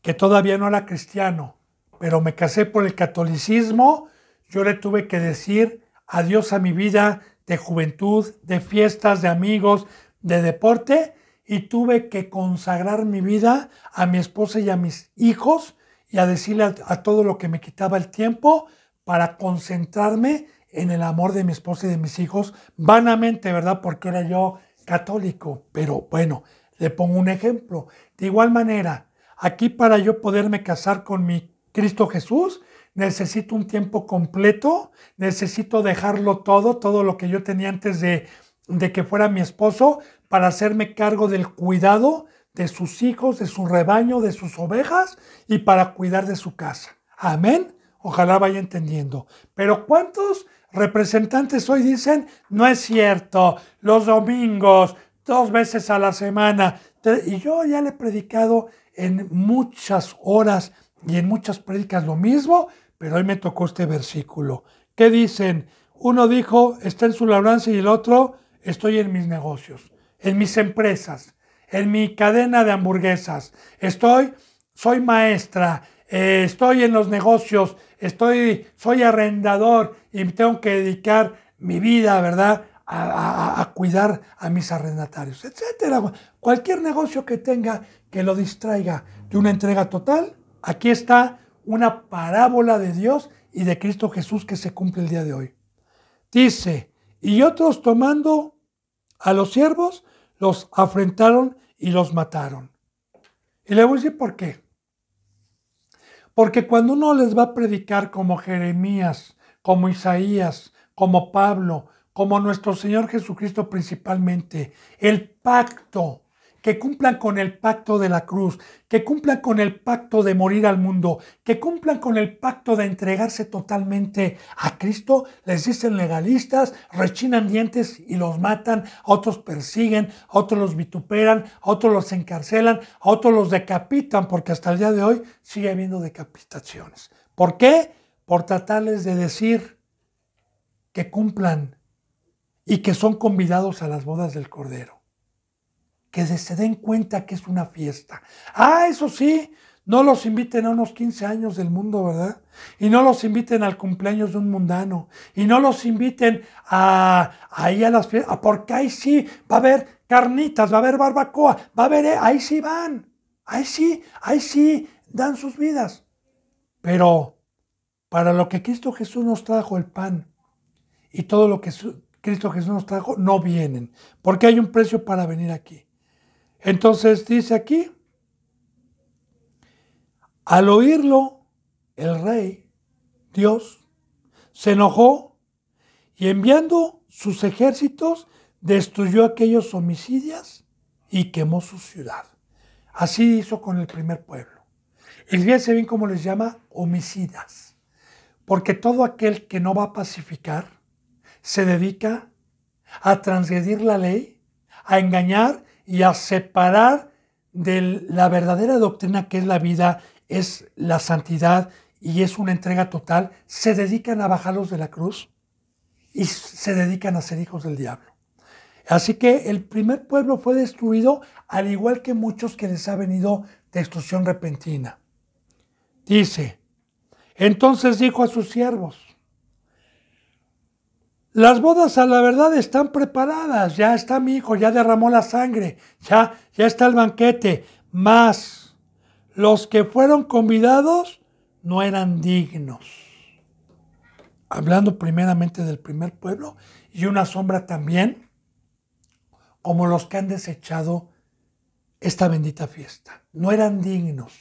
que todavía no era cristiano, pero me casé por el catolicismo. Yo le tuve que decir adiós a mi vida de juventud, de fiestas, de amigos, de deporte, y tuve que consagrar mi vida a mi esposa y a mis hijos y a decirle a todo lo que me quitaba el tiempo para concentrarme en el amor de mi esposa y de mis hijos, vanamente, ¿verdad? Porque era yo católico, pero bueno, le pongo un ejemplo. De igual manera, aquí para yo poderme casar con mi Cristo Jesús, necesito un tiempo completo, necesito dejarlo todo lo que yo tenía antes de que fuera mi esposo, para hacerme cargo del cuidado de sus hijos, de su rebaño, de sus ovejas y para cuidar de su casa. Amén. Ojalá vaya entendiendo. Pero ¿cuántos representantes hoy dicen, no es cierto, los domingos, 2 veces a la semana? Y yo ya le he predicado en muchas horas y en muchas prédicas lo mismo, pero hoy me tocó este versículo. ¿Qué dicen? Uno dijo, está en su labranza, y el otro, estoy en mis negocios, en mis empresas, en mi cadena de hamburguesas. Soy maestra, estoy en los negocios, soy arrendador y tengo que dedicar mi vida, ¿verdad?, a cuidar a mis arrendatarios, etcétera. Cualquier negocio que tenga que lo distraiga de una entrega total, aquí está una parábola de Dios y de Cristo Jesús que se cumple el día de hoy. Dice, y otros tomando a los siervos, los afrentaron y los mataron. Y le voy a decir por qué. Porque cuando uno les va a predicar como Jeremías, como Isaías, como Pablo, como nuestro Señor Jesucristo principalmente, el pacto, que cumplan con el pacto de la cruz, que cumplan con el pacto de morir al mundo, que cumplan con el pacto de entregarse totalmente a Cristo, les dicen legalistas, rechinan dientes y los matan, a otros persiguen, a otros los vituperan, a otros los encarcelan, a otros los decapitan, porque hasta el día de hoy sigue habiendo decapitaciones. ¿Por qué? Por tratarles de decir que cumplan y que son convidados a las bodas del Cordero. Que se den cuenta que es una fiesta. Eso sí, no los inviten a unos 15 años del mundo, ¿verdad? Y no los inviten al cumpleaños de un mundano. Y no los inviten ahí a las fiestas, porque ahí sí va a haber carnitas, va a haber barbacoa, va a haber, ahí sí van. Ahí sí dan sus vidas. Pero para lo que Cristo Jesús nos trajo, el pan, y todo lo que Cristo Jesús nos trajo, no vienen. Porque hay un precio para venir aquí. Entonces dice aquí, al oírlo, el rey, Dios, se enojó y enviando sus ejércitos, destruyó aquellos homicidas y quemó su ciudad. Así hizo con el primer pueblo. Y fíjense bien cómo les llama homicidas. Porque todo aquel que no va a pacificar se dedica a transgredir la ley, a engañar y a separar de la verdadera doctrina que es la vida, es la santidad y es una entrega total. Se dedican a bajarlos de la cruz y se dedican a ser hijos del diablo. Así que el primer pueblo fue destruido, al igual que muchos que les ha venido destrucción repentina. Dice, entonces dijo a sus siervos, las bodas a la verdad están preparadas, ya está mi hijo, ya derramó la sangre, ya está el banquete, mas los que fueron convidados no eran dignos. Hablando primeramente del primer pueblo y una sombra también, como los que han desechado esta bendita fiesta. No eran dignos.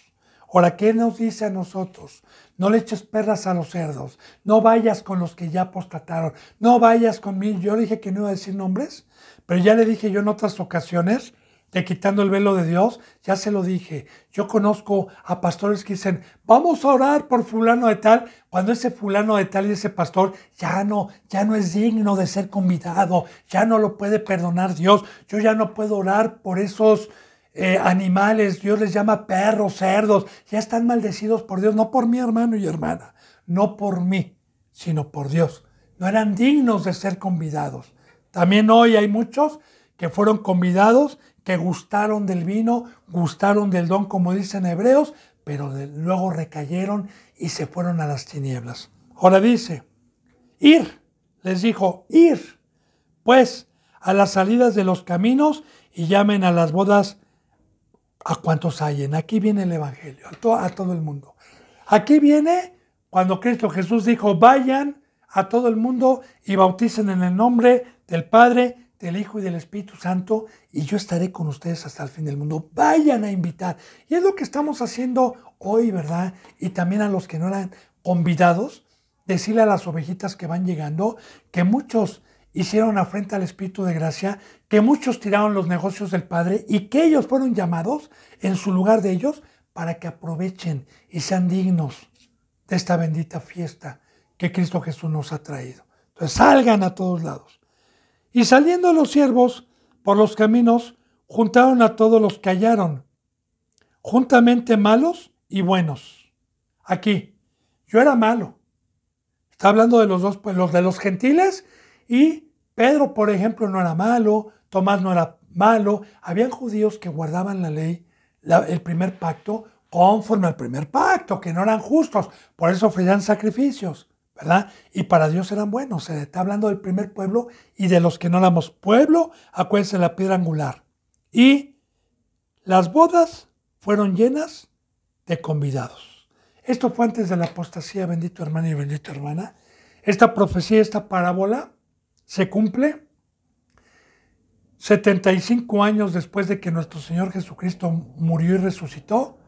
Ahora, ¿qué nos dice a nosotros? No le eches perras a los cerdos. No vayas con los que ya apostataron. No vayas conmigo. Yo le dije que no iba a decir nombres, pero ya le dije yo en otras ocasiones, de quitando el velo de Dios, ya se lo dije. Yo conozco a pastores que dicen, vamos a orar por fulano de tal, cuando ese fulano de tal y ese pastor ya no es digno de ser convidado, ya no lo puede perdonar Dios. Yo ya no puedo orar por esos animales, Dios les llama perros, cerdos, ya están maldecidos por Dios, no por mi hermano y hermana, no por mí, sino por Dios. No eran dignos de ser convidados. También hoy hay muchos que fueron convidados, que gustaron del vino, gustaron del don, como dicen hebreos, pero luego recayeron y se fueron a las tinieblas. Ahora dice, ir, les dijo, ir, pues, a las salidas de los caminos y llamen a las bodas a cuantos hallen. Aquí viene el Evangelio, a todo el mundo. Aquí viene cuando Cristo Jesús dijo, vayan a todo el mundo y bauticen en el nombre del Padre, del Hijo y del Espíritu Santo, y yo estaré con ustedes hasta el fin del mundo. Vayan a invitar. Y es lo que estamos haciendo hoy, ¿verdad? Y también a los que no eran convidados, decirle a las ovejitas que van llegando que muchos hicieron afrenta al Espíritu de gracia, que muchos tiraron los negocios del Padre y que ellos fueron llamados en su lugar de ellos para que aprovechen y sean dignos de esta bendita fiesta que Cristo Jesús nos ha traído. Entonces salgan a todos lados. Y saliendo los siervos por los caminos, juntaron a todos los que hallaron, juntamente malos y buenos. Aquí, yo era malo. Está hablando de los dos pueblos, de los gentiles, y Pedro, por ejemplo, no era malo, Tomás no era malo. Habían judíos que guardaban la ley, el primer pacto, conforme al primer pacto, que no eran justos, por eso ofrecían sacrificios, ¿verdad? Y para Dios eran buenos. Se está hablando del primer pueblo y de los que no éramos pueblo, acuérdense la piedra angular. Y las bodas fueron llenas de convidados. Esto fue antes de la apostasía, bendito hermano y bendita hermana. Esta profecía, esta parábola, se cumple 75 años después de que nuestro Señor Jesucristo murió y resucitó.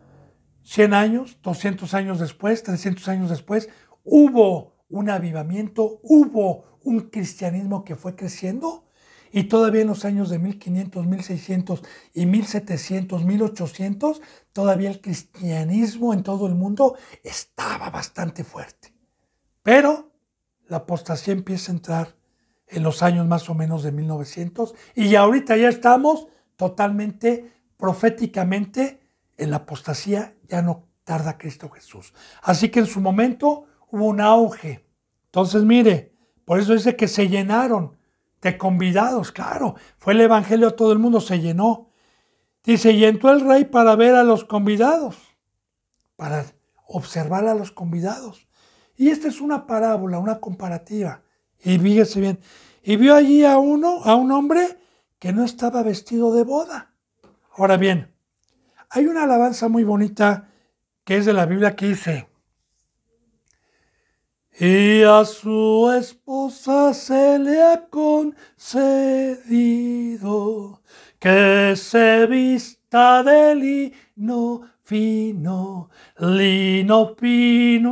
100 años, 200 años después, 300 años después, hubo un avivamiento, hubo un cristianismo que fue creciendo, y todavía en los años de 1500, 1600 y 1700, 1800, todavía el cristianismo en todo el mundo estaba bastante fuerte. Pero la apostasía empieza a entrar en los años más o menos de 1900, y ahorita ya estamos totalmente, proféticamente, en la apostasía. Ya no tarda Cristo Jesús. Así que en su momento hubo un auge. Entonces mire, por eso dice que se llenaron de convidados, claro, fue el evangelio a todo el mundo, se llenó. Dice, y entró el rey para ver a los convidados, para observar a los convidados. Y esta es una parábola, una comparativa. Y fíjese bien, y vio allí a un hombre que no estaba vestido de boda. Ahora bien, hay una alabanza muy bonita que es de la Biblia que dice, y a su esposa se le ha concedido que se vista de lino fino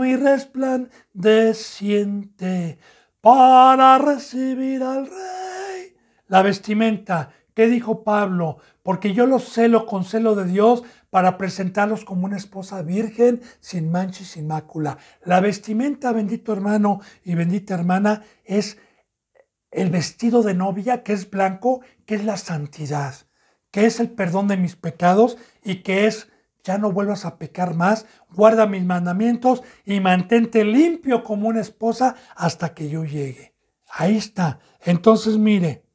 y resplandeciente, para recibir al Rey. La vestimenta, ¿qué dijo Pablo? Porque yo los celo con celo de Dios para presentarlos como una esposa virgen, sin mancha y sin mácula. La vestimenta, bendito hermano y bendita hermana, es el vestido de novia, que es blanco, que es la santidad, que es el perdón de mis pecados y que es, ya no vuelvas a pecar más, guarda mis mandamientos y mantente limpio como una esposa hasta que yo llegue. Ahí está. Entonces mire,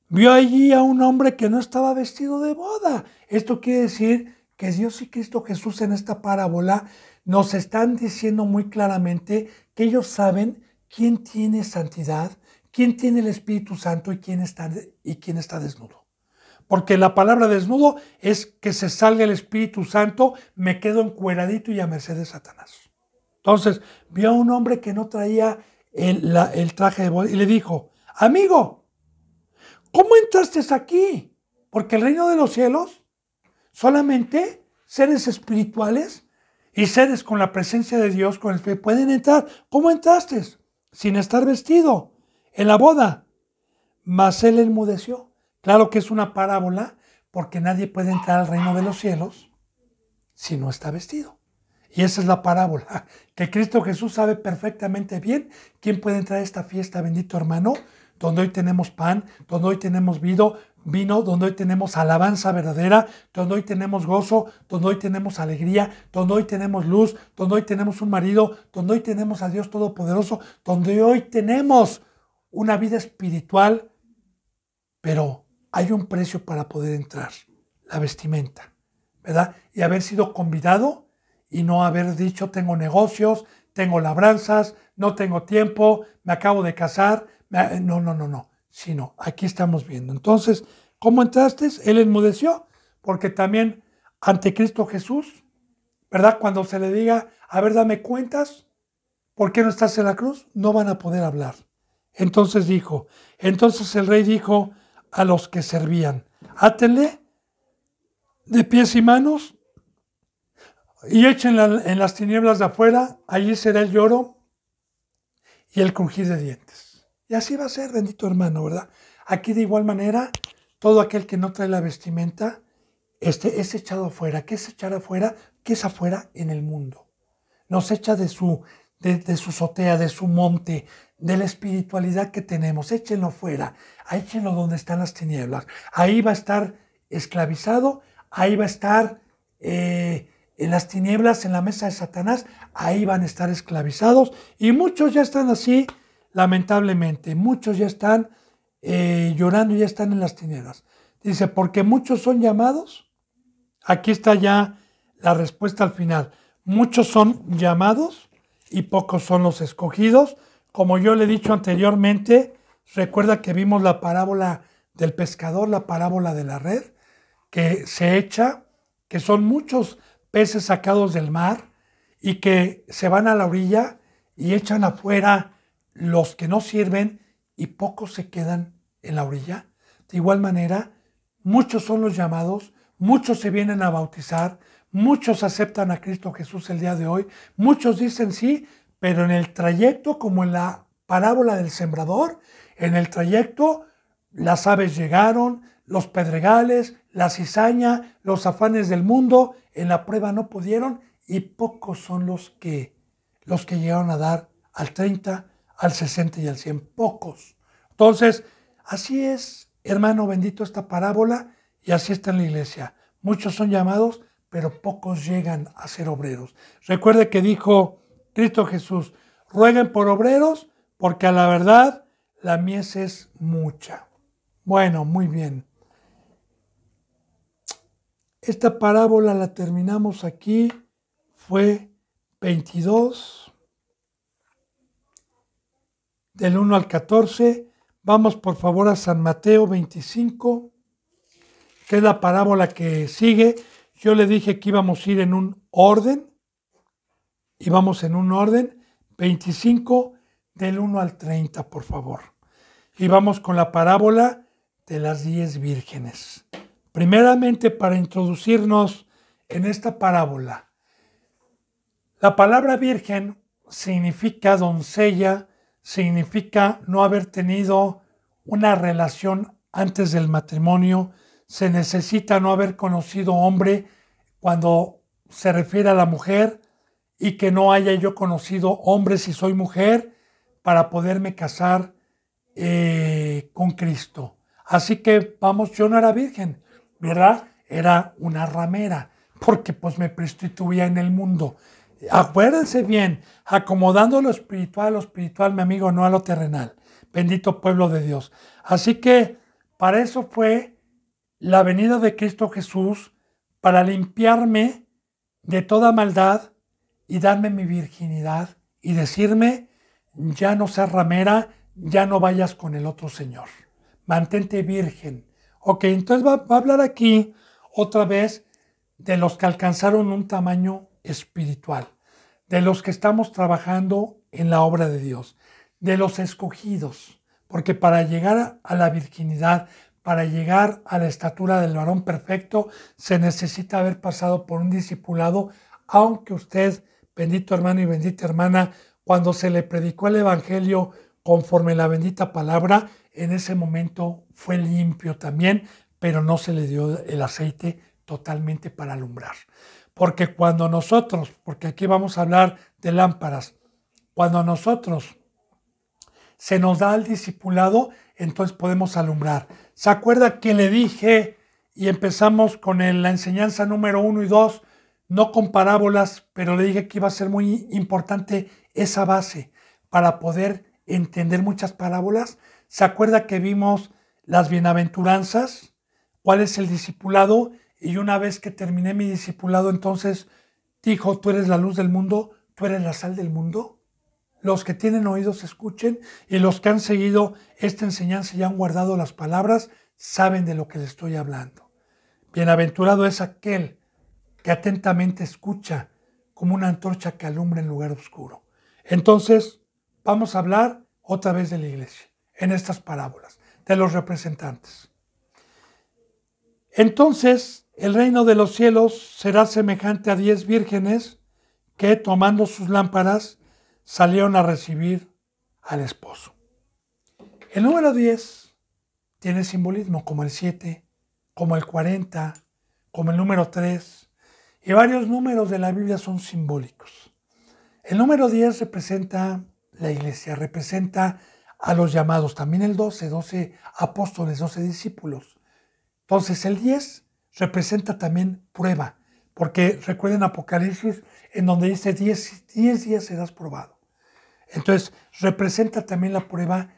vio allí a un hombre que no estaba vestido de boda. Esto quiere decir que Dios y Cristo Jesús en esta parábola nos están diciendo muy claramente que ellos saben quién tiene santidad, quién tiene el Espíritu Santo y quién está desnudo. Porque la palabra desnudo es que se salga el Espíritu Santo, me quedo encueradito y a merced de Satanás. Entonces, vio a un hombre que no traía el traje de boda y le dijo, amigo, ¿cómo entraste aquí? Porque el reino de los cielos, solamente seres espirituales y seres con la presencia de Dios, con el Espíritu, pueden entrar. ¿Cómo entraste? Sin estar vestido en la boda. Mas él enmudeció. Claro que es una parábola, porque nadie puede entrar al reino de los cielos si no está vestido. Y esa es la parábola, que Cristo Jesús sabe perfectamente bien quién puede entrar a esta fiesta, bendito hermano, donde hoy tenemos pan, donde hoy tenemos vino, donde hoy tenemos alabanza verdadera, donde hoy tenemos gozo, donde hoy tenemos alegría, donde hoy tenemos luz, donde hoy tenemos un marido, donde hoy tenemos a Dios Todopoderoso, donde hoy tenemos una vida espiritual, pero hay un precio para poder entrar, la vestimenta, ¿verdad? Y haber sido convidado y no haber dicho tengo negocios, tengo labranzas, no tengo tiempo, me acabo de casar. No. Sino, aquí estamos viendo. Entonces, ¿cómo entraste? Él enmudeció, porque también ante Cristo Jesús, ¿verdad? Cuando se le diga, a ver, dame cuentas, ¿por qué no estás en la cruz? No van a poder hablar. Entonces el rey dijo a los que servían, átenle de pies y manos y échenla en las tinieblas de afuera, allí será el lloro y el crujir de dientes. Y así va a ser, bendito hermano, ¿verdad? Aquí de igual manera, todo aquel que no trae la vestimenta es echado afuera. ¿Qué es echar afuera? ¿Qué es afuera? En el mundo. Nos echa de su azotea, de su monte, de la espiritualidad que tenemos. Échenlo fuera, échenlo donde están las tinieblas. Ahí va a estar esclavizado, ahí va a estar en las tinieblas, en la mesa de Satanás, ahí van a estar esclavizados. Y muchos ya están así, lamentablemente. Muchos ya están llorando, ya están en las tinieblas. Dice, porque muchos son llamados. Aquí está ya la respuesta al final. Muchos son llamados y pocos son los escogidos. Como yo le he dicho anteriormente, recuerda que vimos la parábola del pescador, la parábola de la red, que se echa, que son muchos peces sacados del mar y que se van a la orilla y echan afuera los que no sirven y pocos se quedan en la orilla. De igual manera, muchos son los llamados, muchos se vienen a bautizar, muchos aceptan a Cristo Jesús el día de hoy, muchos dicen sí, pero en el trayecto, como en la parábola del sembrador, en el trayecto las aves llegaron, los pedregales, la cizaña, los afanes del mundo, en la prueba no pudieron y pocos son los que llegaron a dar al 30, al 60 y al 100, pocos. Entonces, así es, hermano bendito, esta parábola y así está en la iglesia. Muchos son llamados, pero pocos llegan a ser obreros. Recuerde que dijo Cristo Jesús, rueguen por obreros, porque a la verdad la mies es mucha. Bueno, muy bien. Esta parábola la terminamos aquí, fue 22, del 1 al 14. Vamos por favor a San Mateo 25, que es la parábola que sigue. Yo le dije que íbamos a ir en un orden, y vamos en un orden, 25 del 1 al 30, por favor. Y vamos con la parábola de las 10 vírgenes. Primeramente, para introducirnos en esta parábola, la palabra virgen significa doncella, significa no haber tenido una relación antes del matrimonio, se necesita no haber conocido hombre cuando se refiere a la mujer y que no haya yo conocido hombre si soy mujer para poderme casar con Cristo. Así que vamos, yo no era virgen, ¿verdad? Era una ramera, porque pues me prostituía en el mundo. Acuérdense bien, acomodando lo espiritual, mi amigo, no a lo terrenal. Bendito pueblo de Dios. Así que para eso fue la venida de Cristo Jesús, para limpiarme de toda maldad y darme mi virginidad y decirme, ya no seas ramera, ya no vayas con el otro señor. Mantente virgen. Ok, entonces va a hablar aquí otra vez de los que alcanzaron un tamaño espiritual, de los que estamos trabajando en la obra de Dios, de los escogidos, porque para llegar a la virginidad, para llegar a la estatura del varón perfecto, se necesita haber pasado por un discipulado, aunque usted, bendito hermano y bendita hermana, cuando se le predicó el evangelio conforme la bendita palabra, en ese momento fue limpio también, pero no se le dio el aceite totalmente para alumbrar. Porque cuando nosotros, porque aquí vamos a hablar de lámparas, cuando nosotros se nos da el discipulado, entonces podemos alumbrar. ¿Se acuerda que le dije y empezamos con la enseñanza número 1 y 2, no con parábolas, pero le dije que iba a ser muy importante esa base para poder entender muchas parábolas? ¿Se acuerda que vimos las bienaventuranzas? ¿Cuál es el discipulado? Y una vez que terminé mi discipulado, entonces dijo, tú eres la luz del mundo, tú eres la sal del mundo. Los que tienen oídos escuchen, y los que han seguido esta enseñanza y han guardado las palabras, saben de lo que les estoy hablando. Bienaventurado es aquel que atentamente escucha como una antorcha que alumbra en lugar oscuro. Entonces, vamos a hablar otra vez de la iglesia, en estas parábolas, de los representantes. Entonces, el reino de los cielos será semejante a 10 vírgenes que, tomando sus lámparas, salieron a recibir al esposo. El número 10 tiene simbolismo como el 7, como el 40, como el número 3, y varios números de la Biblia son simbólicos. El número 10 representa la iglesia, representa a los llamados, también el 12 apóstoles, 12 discípulos. Entonces el 10 representa también prueba, porque recuerden Apocalipsis en donde dice 10 días serás probado. Entonces representa también la prueba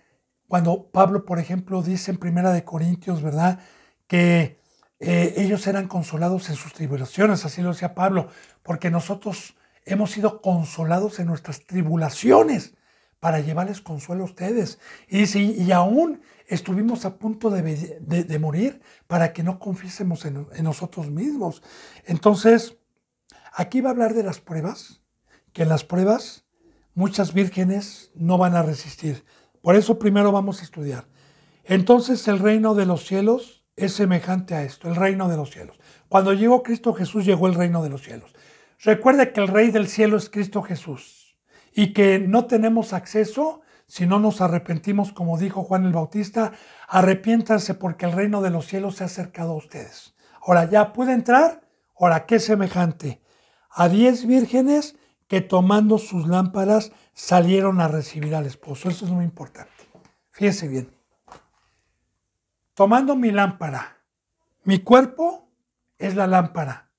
cuando Pablo, por ejemplo, dice en 1 Corintios, ¿verdad?, que ellos eran consolados en sus tribulaciones, así lo decía Pablo, porque nosotros hemos sido consolados en nuestras tribulaciones para llevarles consuelo a ustedes. Y dice, y aún estuvimos a punto de morir para que no confiésemos en nosotros mismos. Entonces, aquí va a hablar de las pruebas, que en las pruebas muchas vírgenes no van a resistir. Por eso primero vamos a estudiar. Entonces el reino de los cielos es semejante a esto, el reino de los cielos. Cuando llegó Cristo Jesús, llegó el reino de los cielos. Recuerde que el rey del cielo es Cristo Jesús y que no tenemos acceso si no nos arrepentimos, como dijo Juan el Bautista, arrepiéntanse porque el reino de los cielos se ha acercado a ustedes. Ahora, ¿ya puede entrar? Ahora, ¿qué semejante? A 10 vírgenes que tomando sus lámparas salieron a recibir al esposo. Eso es muy importante. Fíjese bien. Tomando mi lámpara, mi cuerpo es la lámpara.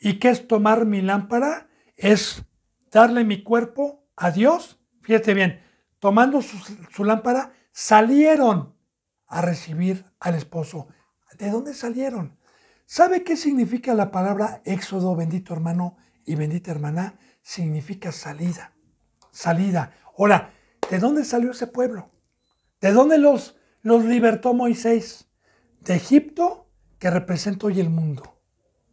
¿Y qué es tomar mi lámpara? Es darle mi cuerpo a Dios. Fíjate bien, tomando su lámpara, salieron a recibir al esposo. ¿De dónde salieron? ¿Sabe qué significa la palabra Éxodo, bendito hermano y bendita hermana? Significa salida, salida. Ahora, ¿de dónde salió ese pueblo? ¿De dónde los libertó Moisés? De Egipto, que representa hoy el mundo,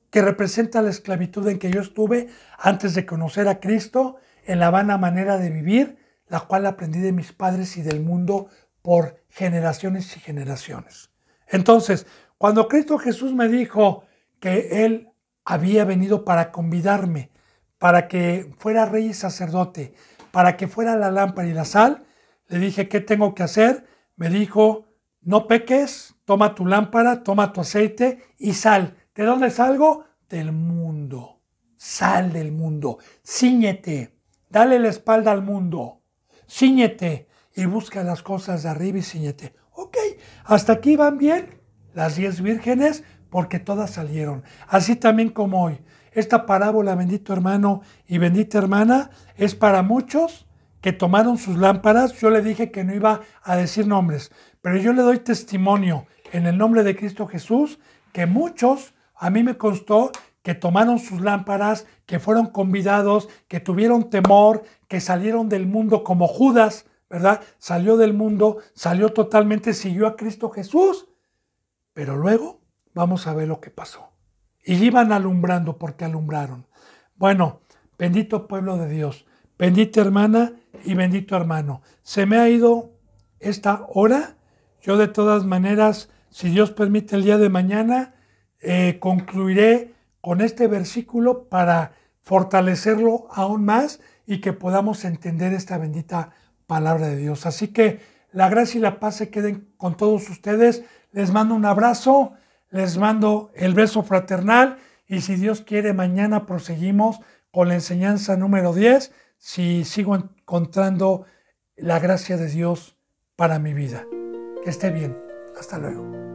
que representa la esclavitud en que yo estuve antes de conocer a Cristo, en la vana manera de vivir, la cual aprendí de mis padres y del mundo por generaciones y generaciones. Entonces, cuando Cristo Jesús me dijo que Él había venido para convidarme, para que fuera rey y sacerdote, para que fuera la lámpara y la sal, le dije, ¿qué tengo que hacer? Me dijo, no peques, toma tu lámpara, toma tu aceite y sal. ¿De dónde salgo? Del mundo. Sal del mundo. Cíñete. Dale la espalda al mundo. Cíñete y busca las cosas de arriba y cíñete. Ok, hasta aquí van bien las 10 vírgenes porque todas salieron. Así también como hoy. Esta parábola, bendito hermano y bendita hermana, es para muchos que tomaron sus lámparas. Yo le dije que no iba a decir nombres, pero yo le doy testimonio en el nombre de Cristo Jesús que muchos, a mí me constó, que tomaron sus lámparas, que fueron convidados, que tuvieron temor, que salieron del mundo como Judas, ¿verdad? Salió del mundo, salió totalmente, siguió a Cristo Jesús. Pero luego vamos a ver lo que pasó. Y iban alumbrando porque alumbraron. Bueno, bendito pueblo de Dios, bendita hermana y bendito hermano. Se me ha ido esta hora. Yo de todas maneras, si Dios permite el día de mañana, concluiré con este versículo para fortalecerlo aún más y que podamos entender esta bendita palabra de Dios. Así que la gracia y la paz se queden con todos ustedes. Les mando un abrazo, les mando el beso fraternal y si Dios quiere mañana proseguimos con la enseñanza número 10 si sigo encontrando la gracia de Dios para mi vida. Que esté bien. Hasta luego.